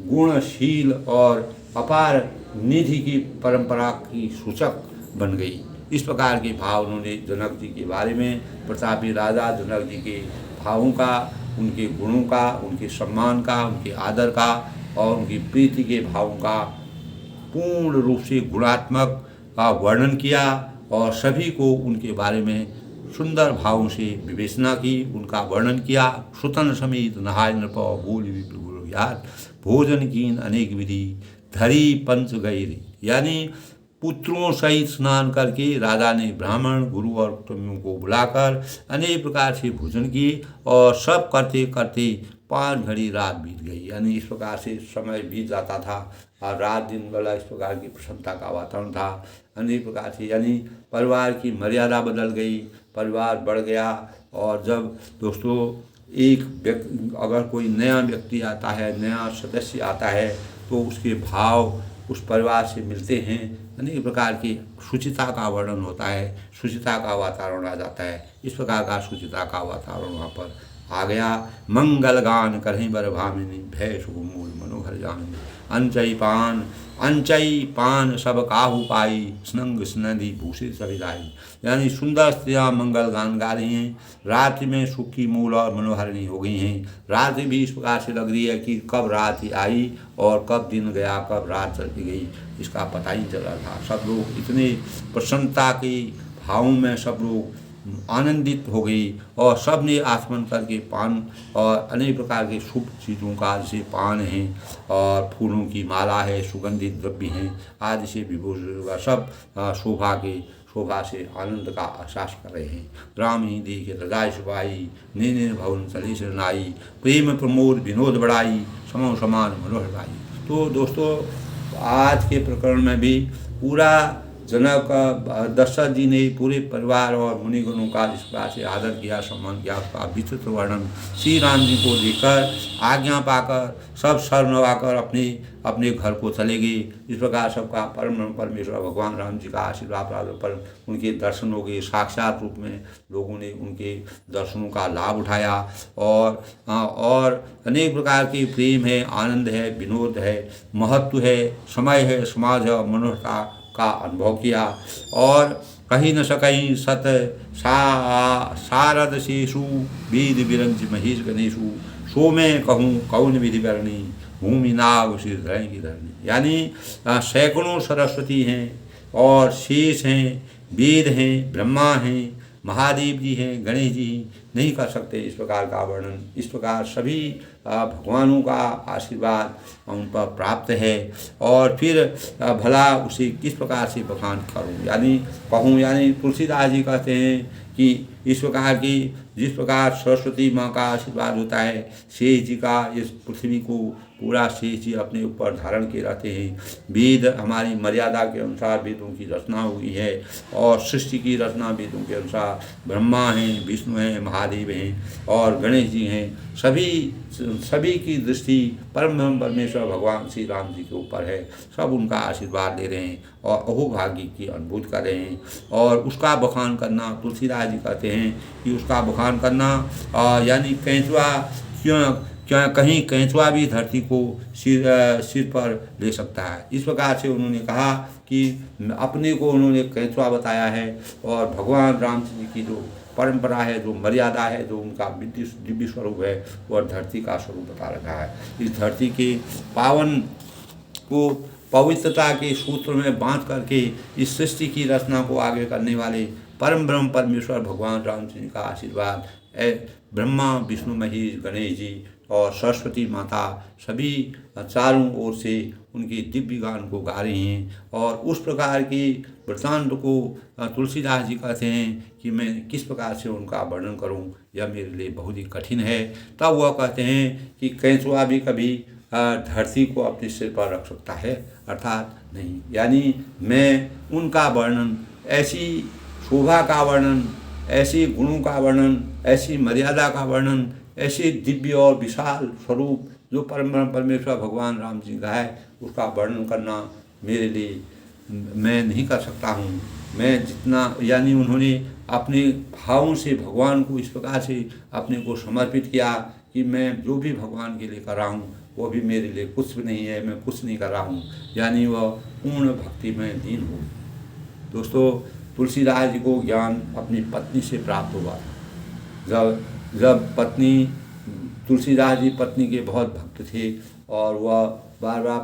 गुणशील और अपार निधि की परंपरा की सूचक बन गई। इस प्रकार के भाव उन्होंने जनक जी के बारे में, प्रतापी राजा जनक जी के भावों का, उनके गुणों का, उनके सम्मान का, उनके आदर का और उनकी प्रीति के भावों का पूर्ण रूप से गुणात्मक वर्णन किया और सभी को उनके बारे में सुंदर भावों से विवेचना की, उनका वर्णन किया। सुतन समेत नहाय नृप बोल विप्रभु यार, भोजन कीन अनेक विधि धरी पंच गई। यानी पुत्रों सहित स्नान करके राजा ने ब्राह्मण, गुरु और कुटुंबियों को बुलाकर अनेक प्रकार से भोजन किए और सब करते करते 5 घड़ी रात बीत गई। यानी इस प्रकार से समय बीत जाता था और रात दिन वाला इस प्रकार की प्रसन्नता का वातावरण था। अनेक प्रकार से यानी परिवार की मर्यादा बदल गई, परिवार बढ़ गया। और जब दोस्तों एक व्यक्ति, अगर कोई नया व्यक्ति आता है, नया सदस्य आता है तो उसके भाव उस परिवार से मिलते हैं, अनेक प्रकार की शुचिता का वर्णन होता है, शुचिता का वातावरण आ जाता है। इस प्रकार का शुचिता का वातावरण वहाँ पर आ गया। मंगल गान करहीं बर भामिनी, भय शुभ मूल मनोहर जामिनी, अंचई पान अंचई पान सब काहू पाई, स्नंग स्नंदी भूषित सविदाई। यानी सुंदर स्त्रियाँ मंगल गान गा रही हैं, रात्रि में सुख की मूल और मनोहरिणी हो गई हैं। रात्रि भी इस प्रकार से लग रही है कि कब रात ही आई और कब दिन गया, कब रात चली गई, इसका पता ही चल रहा था। सब लोग इतने प्रसन्नता के भावों में सब लोग आनंदित हो गई और सब ने आचमन करके पान और अनेक प्रकार के शुभ चीज़ों का, जैसे पान है और फूलों की माला है, सुगंधित द्रव्य हैं आदि से विभूषित सब शोभा से आनंद का एहसास कर रहे हैं। राम ही देखे हृदय सुभाई, नेने भवन चली शरणाई, प्रेम प्रमोद विनोद बढ़ाई, समो समान मनोहर लाई। तो दोस्तों, आज के प्रकरण में भी पूरा जनक दशरथ जी ने पूरे परिवार और मुनिगणों का जिस प्रकार से आदर किया, सम्मान किया, उसका विस्तृत वर्णन श्री राम जी को देकर आज्ञा पाकर सब सर नवाकर अपने अपने घर को चले गए। इस प्रकार सबका परम परमेश्वर भगवान राम जी का आशीर्वाद प्राप्त पर उनके दर्शन हो गए। साक्षात रूप में लोगों ने उनके दर्शनों का लाभ उठाया और अनेक प्रकार के प्रेम है, आनंद है, विनोद है, महत्व है, समय है, समाज है, मनोहरता का अनुभव किया। और कहीं न सकहीं सत सारद शेषु वेद विरंज महेश गणेशु, सो मैं कहूँ कौन विधि करनी, भूमि नाग सिर धरें की धरनी। यानी सैकड़ों सरस्वती हैं और शेष हैं, वेद हैं, ब्रह्मा हैं, महादेव जी हैं, गणेश जी नहीं कर सकते इस प्रकार का वर्णन। इस प्रकार सभी भगवानों का आशीर्वाद उन पर प्राप्त है। और फिर भला उसे किस प्रकार से बखान करूं, यानी कहूँ, यानी तुलसीदास जी कहते हैं कि इस प्रकार की जिस प्रकार सरस्वती माँ का आशीर्वाद होता है, शेष जी का इस पृथ्वी को पूरा शेष जी अपने ऊपर धारण किए रहते हैं। वेद हमारी मर्यादा के अनुसार वेदों की रचना हुई है और सृष्टि की रचना वेदों के अनुसार ब्रह्मा हैं, विष्णु हैं, महादेव हैं और गणेश जी हैं। सभी की दृष्टि परम परमेश्वर भगवान श्री राम जी के ऊपर है। सब उनका आशीर्वाद ले रहे हैं और अहोभाग्य की अनुभूत कर रहे हैं। और उसका बखान करना, तुलसीदास जी कहते हैं कि उसका बखान करना यानी कैंचुआ क्या कहीं कैंचुआ भी धरती को सिर पर ले सकता है। इस प्रकार से उन्होंने कहा कि अपने को उन्होंने कैंचुआ बताया है और भगवान रामचंद्र जी की जो परंपरा है, जो मर्यादा है, जो उनका दिव्य स्वरूप है, वह धरती का स्वरूप बता रखा है। इस धरती के पावन को पवित्रता के सूत्र में बांध करके इस सृष्टि की रचना को आगे करने वाले परम ब्रह्म परमेश्वर भगवान रामचंद्र जी का आशीर्वाद ब्रह्मा, विष्णु, महेश, गणेश जी और सरस्वती माता सभी चारों ओर से उनके दिव्य गान को गा रही हैं। और उस प्रकार की वृत्तांत को तुलसीदास जी कहते हैं कि मैं किस प्रकार से उनका वर्णन करूं, यह मेरे लिए बहुत ही कठिन है। तब वह कहते हैं कि कैंचुआ भी कभी धरती को अपने सिर पर रख सकता है, अर्थात नहीं। यानी मैं उनका वर्णन, ऐसी शोभा का वर्णन, ऐसे गुणों का वर्णन, ऐसी मर्यादा का वर्णन, ऐसे दिव्य और विशाल स्वरूप जो परम परमेश्वर भगवान राम जी का है, उसका वर्णन करना मेरे लिए मैं नहीं कर सकता हूँ। मैं जितना, यानी उन्होंने अपने भावों से भगवान को इस प्रकार से अपने को समर्पित किया कि मैं जो भी भगवान के लिए कर रहा हूँ वो भी मेरे लिए कुछ भी नहीं है, मैं कुछ नहीं कर रहा हूँ। यानी वह पूर्ण भक्ति में लीन हो। दोस्तों, तुलसीदास जी को ज्ञान अपनी पत्नी से प्राप्त हुआ। जब पत्नी, तुलसीदास जी पत्नी के बहुत भक्त थे और वह बार बार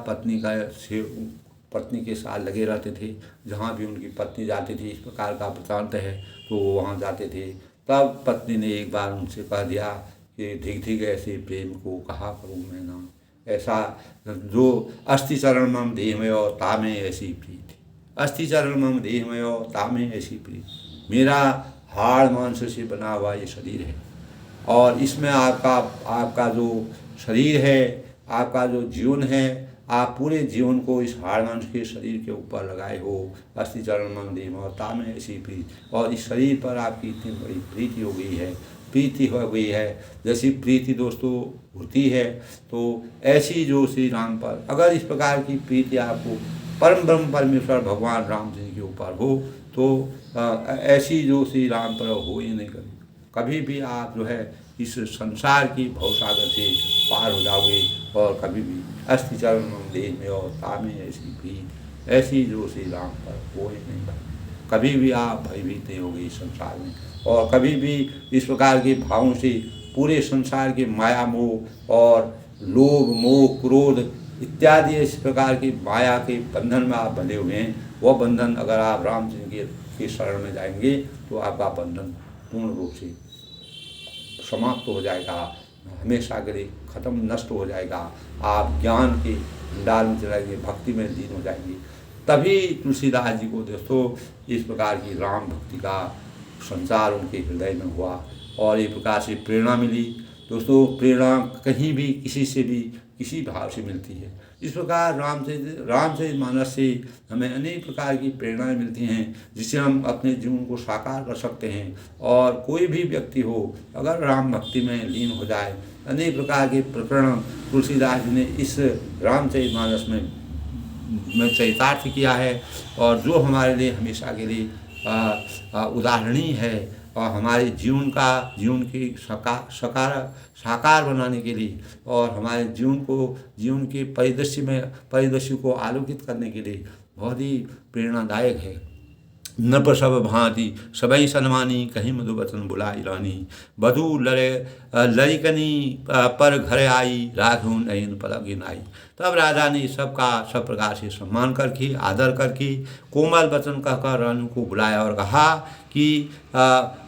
पत्नी के साथ लगे रहते थे। जहाँ भी उनकी पत्नी जाती थी, इस प्रकार का वृत्तांत है, तो वो वहाँ जाते थे। तब पत्नी ने एक बार उनसे कह दिया कि धिक धिक ऐसे प्रेम को कहा करूँ मैं ना, ऐसा जो अस्थि चरण मम देह में और तामे ऐसी प्रीति, अस्थि चरण मम देह में और तामे ऐसी प्रीति। मेरा हाड़ मांस से बना हुआ ये शरीर है और इसमें आपका जो शरीर है, आपका जो जीवन है, आप पूरे जीवन को इस हाड़ मांस के शरीर के ऊपर लगाए हो। अस्थि चरण मम देह में और तामे ऐसी प्रीति, और इस शरीर पर आपकी इतनी बड़ी प्रीति हो गई है, प्रीति हो गई है। जैसी प्रीति दोस्तों होती है, तो ऐसी जो श्री राम पर अगर इस प्रकार की प्रीति आपको परम ब्रह्म परमेश्वर भगवान राम जी के ऊपर हो, तो ऐसी जो श्री राम पर हो ही नहीं कभी भी आप जो है इस संसार की भवसागर से पार हो जाओगे और कभी भी अस्थि चरण देह में और तामे ऐसी भी ऐसी जो श्री राम पर कोई नहीं भाई। कभी भी आप भयभीत नहीं होगी इस संसार में, और कभी भी इस प्रकार के भावों से पूरे संसार के माया मोह और लोभ मोह क्रोध इत्यादि इस प्रकार की माया के बंधन में आप बंधे हुए हैं, वह बंधन अगर आप रामचंद्र के शरण में जाएंगे तो आपका बंधन पूर्ण रूप से समाप्त हो जाएगा, हमेशा के लिए खत्म नष्ट हो जाएगा। आप ज्ञान के भंडार में चलाएंगे, भक्ति में लीन हो जाएंगे। तभी तुलसीदास जी को दोस्तों इस प्रकार की राम भक्ति का संचार उनके हृदय में हुआ और एक प्रकार से प्रेरणा मिली। दोस्तों प्रेरणा कहीं भी किसी से भी किसी भाव से मिलती है। इस प्रकार रामचरितमानस से हमें अनेक प्रकार की प्रेरणाएं मिलती हैं जिससे हम अपने जीवन को साकार कर सकते हैं। और कोई भी व्यक्ति हो अगर राम भक्ति में लीन हो जाए, अनेक प्रकार के प्रकरण तुलसीदास जी ने इस रामचरितमानस में चरितार्थ किया है और जो हमारे लिए हमेशा के लिए उदाहरणीय है और हमारे जीवन की साकार बनाने के लिए और हमारे जीवन के परिदृश्य को आलोकित करने के लिए बहुत ही प्रेरणादायक है। न प्रसव भांति सबई सनमानी कहीं मधु वचन बुलाई रानी बधु लड़िकनी पर घर आई राघव नयन पलक गिनाई। तब राजा ने सबका सब प्रकार से सम्मान करके आदर करके कोमल वचन कहकर रानी को बुलाया और कहा कि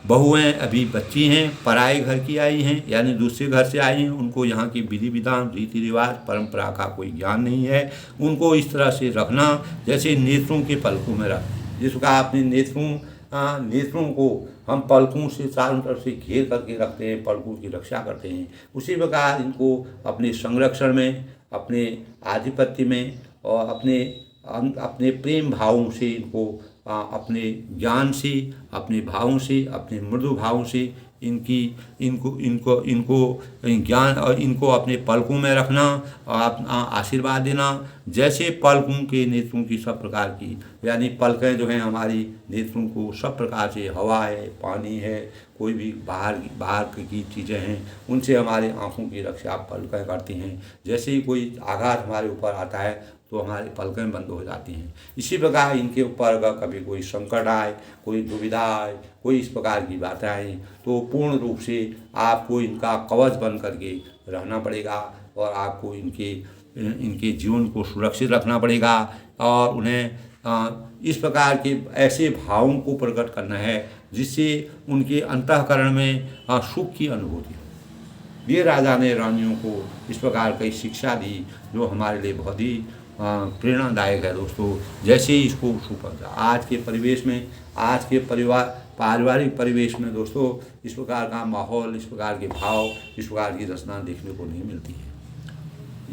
बहुएं अभी बच्ची हैं, पराए घर की आई हैं, यानी दूसरे घर से आई हैं, उनको यहाँ की विधि विधान रीति रिवाज परंपरा का कोई ज्ञान नहीं है। उनको इस तरह से रखना जैसे नेत्रों के पलकों में रख, जिसका अपने नेत्रों को हम पलकों से चारों तरफ से घेर करके रखते हैं, पलकों की रक्षा करते हैं, उसी प्रकार इनको अपने संरक्षण में, अपने आधिपत्य में और अपने प्रेम भावों से इनको अपने ज्ञान से, अपने भावों से, अपने मृदु भावों से इनको ज्ञान और इनको अपने पलकों में रखना और आशीर्वाद देना। जैसे पलकों के नेत्रों की सब प्रकार की, यानी पलकें जो हैं हमारी नेत्रों को सब प्रकार से, हवा है, पानी है, कोई भी बाहर की चीज़ें हैं, उनसे हमारे आँखों की रक्षा पलकें करती हैं। जैसे ही कोई आघात हमारे ऊपर आता है तो हमारी पलकें बंद हो जाती हैं। इसी प्रकार इनके ऊपर अगर कभी कोई संकट आए, कोई दुविधा आए, कोई इस प्रकार की बातें आए तो पूर्ण रूप से आपको इनका कवच बन करके रहना पड़ेगा और आपको इनके जीवन को सुरक्षित रखना पड़ेगा और उन्हें इस प्रकार के ऐसे भावों को प्रकट करना है जिससे उनके अंतःकरण में सुख की अनुभूति हो। ये राजा ने रानियों को इस प्रकार की शिक्षा दी जो हमारे लिए बहुत ही प्रेरणादायक है। दोस्तों जैसे ही इसको सुपरता आज के परिवेश में, आज के पारिवारिक परिवेश में दोस्तों इस प्रकार का माहौल, इस प्रकार के भाव, इस प्रकार की रचना देखने को नहीं मिलती है।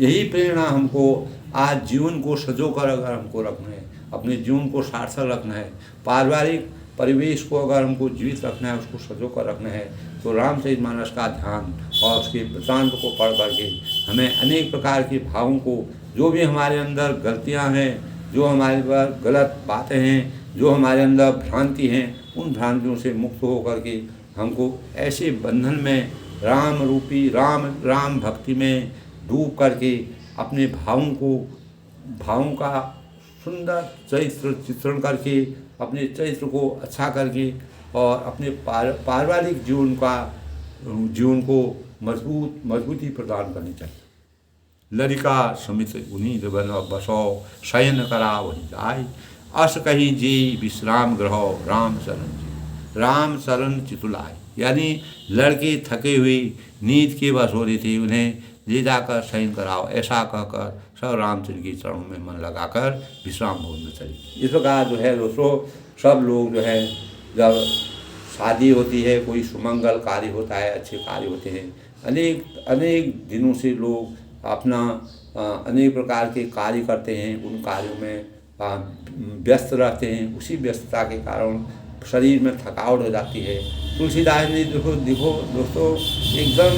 यही प्रेरणा हमको आज जीवन को सजोकर अगर हमको रखना है, अपने जीवन को सार्थक रखना है, पारिवारिक परिवेश को अगर हमको जीवित रखना है, उसको सजोकर रखना है, तो रामचरितमानस का ध्यान और उसके वृत्तांत को पढ़ करके हमें अनेक प्रकार के भावों को, जो भी हमारे अंदर गलतियां हैं, जो हमारे पर गलत बातें हैं, जो हमारे अंदर भ्रांति हैं, उन भ्रांतियों से मुक्त हो करके हमको ऐसे बंधन में राम रूपी राम भक्ति में डूब करके अपने भावों का सुंदर चरित्र चित्रण करके, अपने चरित्र को अच्छा करके और अपने पारिवारिक जीवन को मजबूती प्रदान करनी चाहिए। लड़िका समित उन्हीं बन बसो शयन करा वही जाय अस कहीं जी विश्राम ग्रहो राम शरण चितुलाय। यानी लड़के थके हुए नींद के बस हो रही थी, उन्हें ले जाकर शयन कराओ, ऐसा कहकर सब रामचंद्र के चरणों में मन लगाकर विश्राम भवन में चले। इस प्रकार जो है दोस्तों सब लोग जो है जब शादी होती है, कोई सुमंगल कार्य होता है, अच्छे कार्य होते हैं, अनेक दिनों से लोग अपना अनेक प्रकार के कार्य करते हैं, उन कार्यों में व्यस्त रहते हैं। उसी व्यस्तता के कारण शरीर में थकावट हो जाती है। तुलसीदास ने देखो दोस्तों एकदम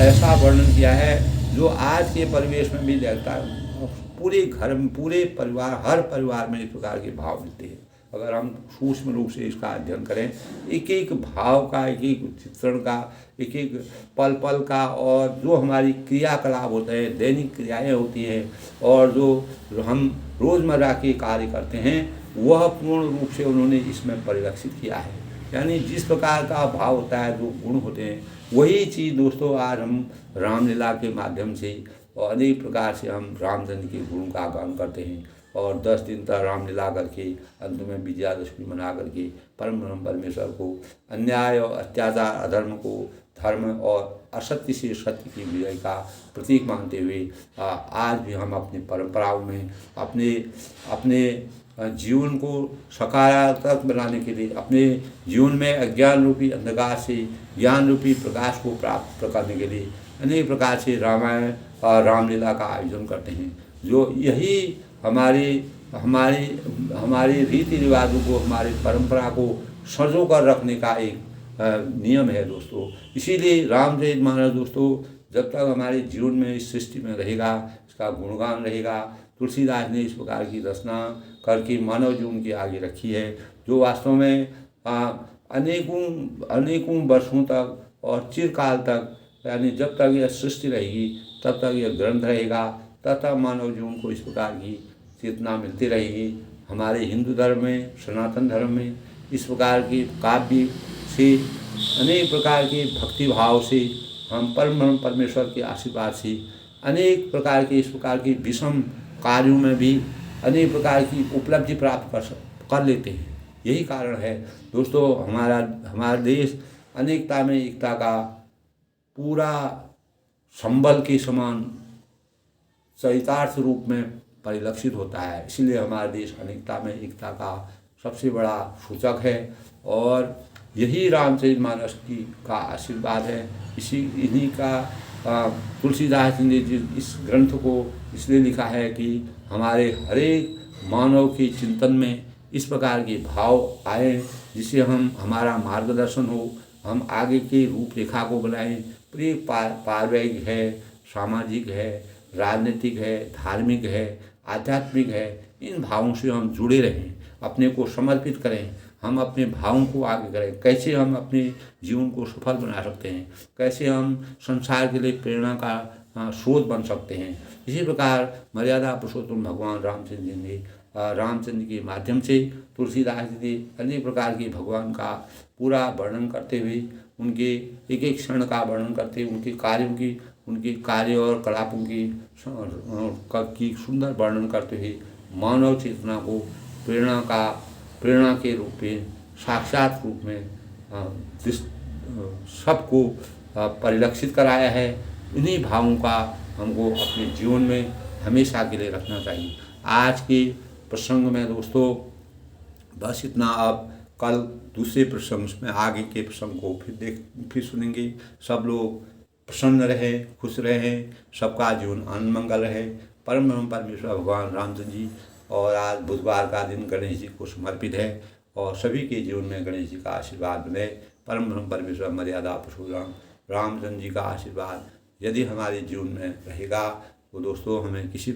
ऐसा वर्णन किया है जो आज के परिवेश में भी देखता है। पूरे घर में, पूरे परिवार, हर परिवार में इस प्रकार के भाव मिलते हैं। अगर हम सूक्ष्म रूप से इसका अध्ययन करें, एक एक भाव का, एक एक चित्रण का, एक एक पल पल का, और जो हमारी क्रियाकलाप होते हैं, दैनिक क्रियाएं होती हैं, और जो हम रोज़मर्रा के कार्य करते हैं, वह पूर्ण रूप से उन्होंने इसमें परिलक्षित किया है। यानी जिस प्रकार का भाव होता है, जो गुण होते हैं, वही चीज़ दोस्तों आज हम रामलीला के माध्यम से और अनेक प्रकार से हम रामचंद्र के गुणों का गान करते हैं। और 10 दिन तक रामलीला करके अंत में विजयादशमी मना करके परम ब्रह्म परमेश्वर को, अन्याय और अत्याचार अधर्म को धर्म और असत्य से सत्य की विजय का प्रतीक मानते हुए आज भी हम अपनी परंपराओं में अपने जीवन को सकारात्मक बनाने के लिए, अपने जीवन में अज्ञान रूपी अंधकार से ज्ञान रूपी प्रकाश को प्राप्त करने के लिए अनेक प्रकार से रामायण और रामलीला का आयोजन करते हैं। जो यही हमारे रीति रिवाजों को, हमारी परंपरा को संजो कर रखने का एक नियम है दोस्तों। इसीलिए रामचरितमानस दोस्तों जब तक हमारे जीवन में, इस सृष्टि में रहेगा, इसका गुणगान रहेगा। तुलसीदास ने इस प्रकार की रचना करके मानव जीवन के आगे रखी है, जो वास्तव में अनेकों वर्षों तक और चिरकाल तक, यानी जब तक यह सृष्टि रहेगी तब तक यह ग्रंथ रहेगा, तब तक मानव जीवन को इस प्रकार की चेतना मिलती रहेगी। हमारे हिंदू धर्म में, सनातन धर्म में इस प्रकार के काव्य से, अनेक प्रकार के भक्ति भाव से, हम परम ब्रह्म परमेश्वर के आशीर्वाद से अनेक प्रकार के इस प्रकार के विषम कार्यों में भी अनेक प्रकार की उपलब्धि प्राप्त कर लेते हैं। यही कारण है दोस्तों, हमारा देश अनेकता में एकता का पूरा संबल के समान चरितार्थ रूप में परिलक्षित होता है। इसलिए हमारा देश अनेकता में एकता का सबसे बड़ा सूचक है, और यही रामचरितमानस का आशीर्वाद है। इन्हीं का तुलसीदास जी ने इस ग्रंथ को इसलिए लिखा है कि हमारे हरेक मानव के चिंतन में इस प्रकार के भाव आए, जिससे हमारा मार्गदर्शन हो, हम आगे की रूपरेखा को बनाएं। प्रिय पारिवारिक है, सामाजिक है, राजनीतिक है, धार्मिक है, आध्यात्मिक है, इन भावों से हम जुड़े रहें, अपने को समर्पित करें, हम अपने भावों को आगे करें। कैसे हम अपने जीवन को सफल बना सकते हैं, कैसे हम संसार के लिए प्रेरणा का स्रोत बन सकते हैं। इसी प्रकार मर्यादा पुरुषोत्तम भगवान रामचंद्र जी ने रामचंद्र के माध्यम से तुलसीदास जी ने अनेक प्रकार के भगवान का पूरा वर्णन करते हुए, उनके एक एक क्षण का वर्णन करते हुए, उनके कार्यों की, उनके कार्य और कलापों की सुंदर वर्णन करते हुए मानव चेतना को प्रेरणा के रूप में, साक्षात रूप में सबको परिलक्षित कराया है। इन्हीं भावों का हमको अपने जीवन में हमेशा के लिए रखना चाहिए। आज के प्रसंग में दोस्तों बस इतना। अब कल दूसरे प्रसंग में आगे के प्रसंग को फिर सुनेंगे। सब लोग प्रसन्न रहें, खुश रहें, सबका जीवन आनंद मंगल रहे। परम ब्रह्म परमेश्वर भगवान रामचंद्र जी, और आज बुधवार का दिन गणेश जी को समर्पित है, और सभी के जीवन में गणेश जी का आशीर्वाद बने। परम ब्रह्म परमेश्वर मर्यादा पुरुषोत्तम रामचंद्र जी का आशीर्वाद यदि हमारे जीवन में रहेगा तो दोस्तों हमें किसी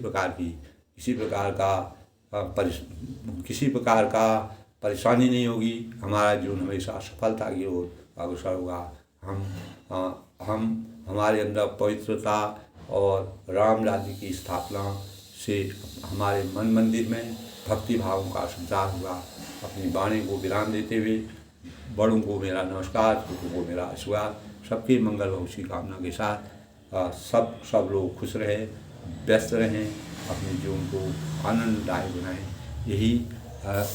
प्रकार का परेशानी नहीं होगी। हमारा जीवन हमेशा सफलता की ओर अग्रसर होगा। हम हमारे अंदर पवित्रता और राम राज्य की स्थापना से हमारे मन मंदिर में भक्ति भावों का संचार होगा। अपनी वाणी को विराम देते हुए बड़ों को मेरा नमस्कार, छोटों को मेरा आशीर्वाद। सबके मंगल भविष्य कामना के साथ सब लोग खुश रहें, व्यस्त रहें, अपने जीवन को आनंददायक बनाएं, यही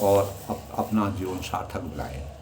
और अपना जीवन सार्थक बनाएं।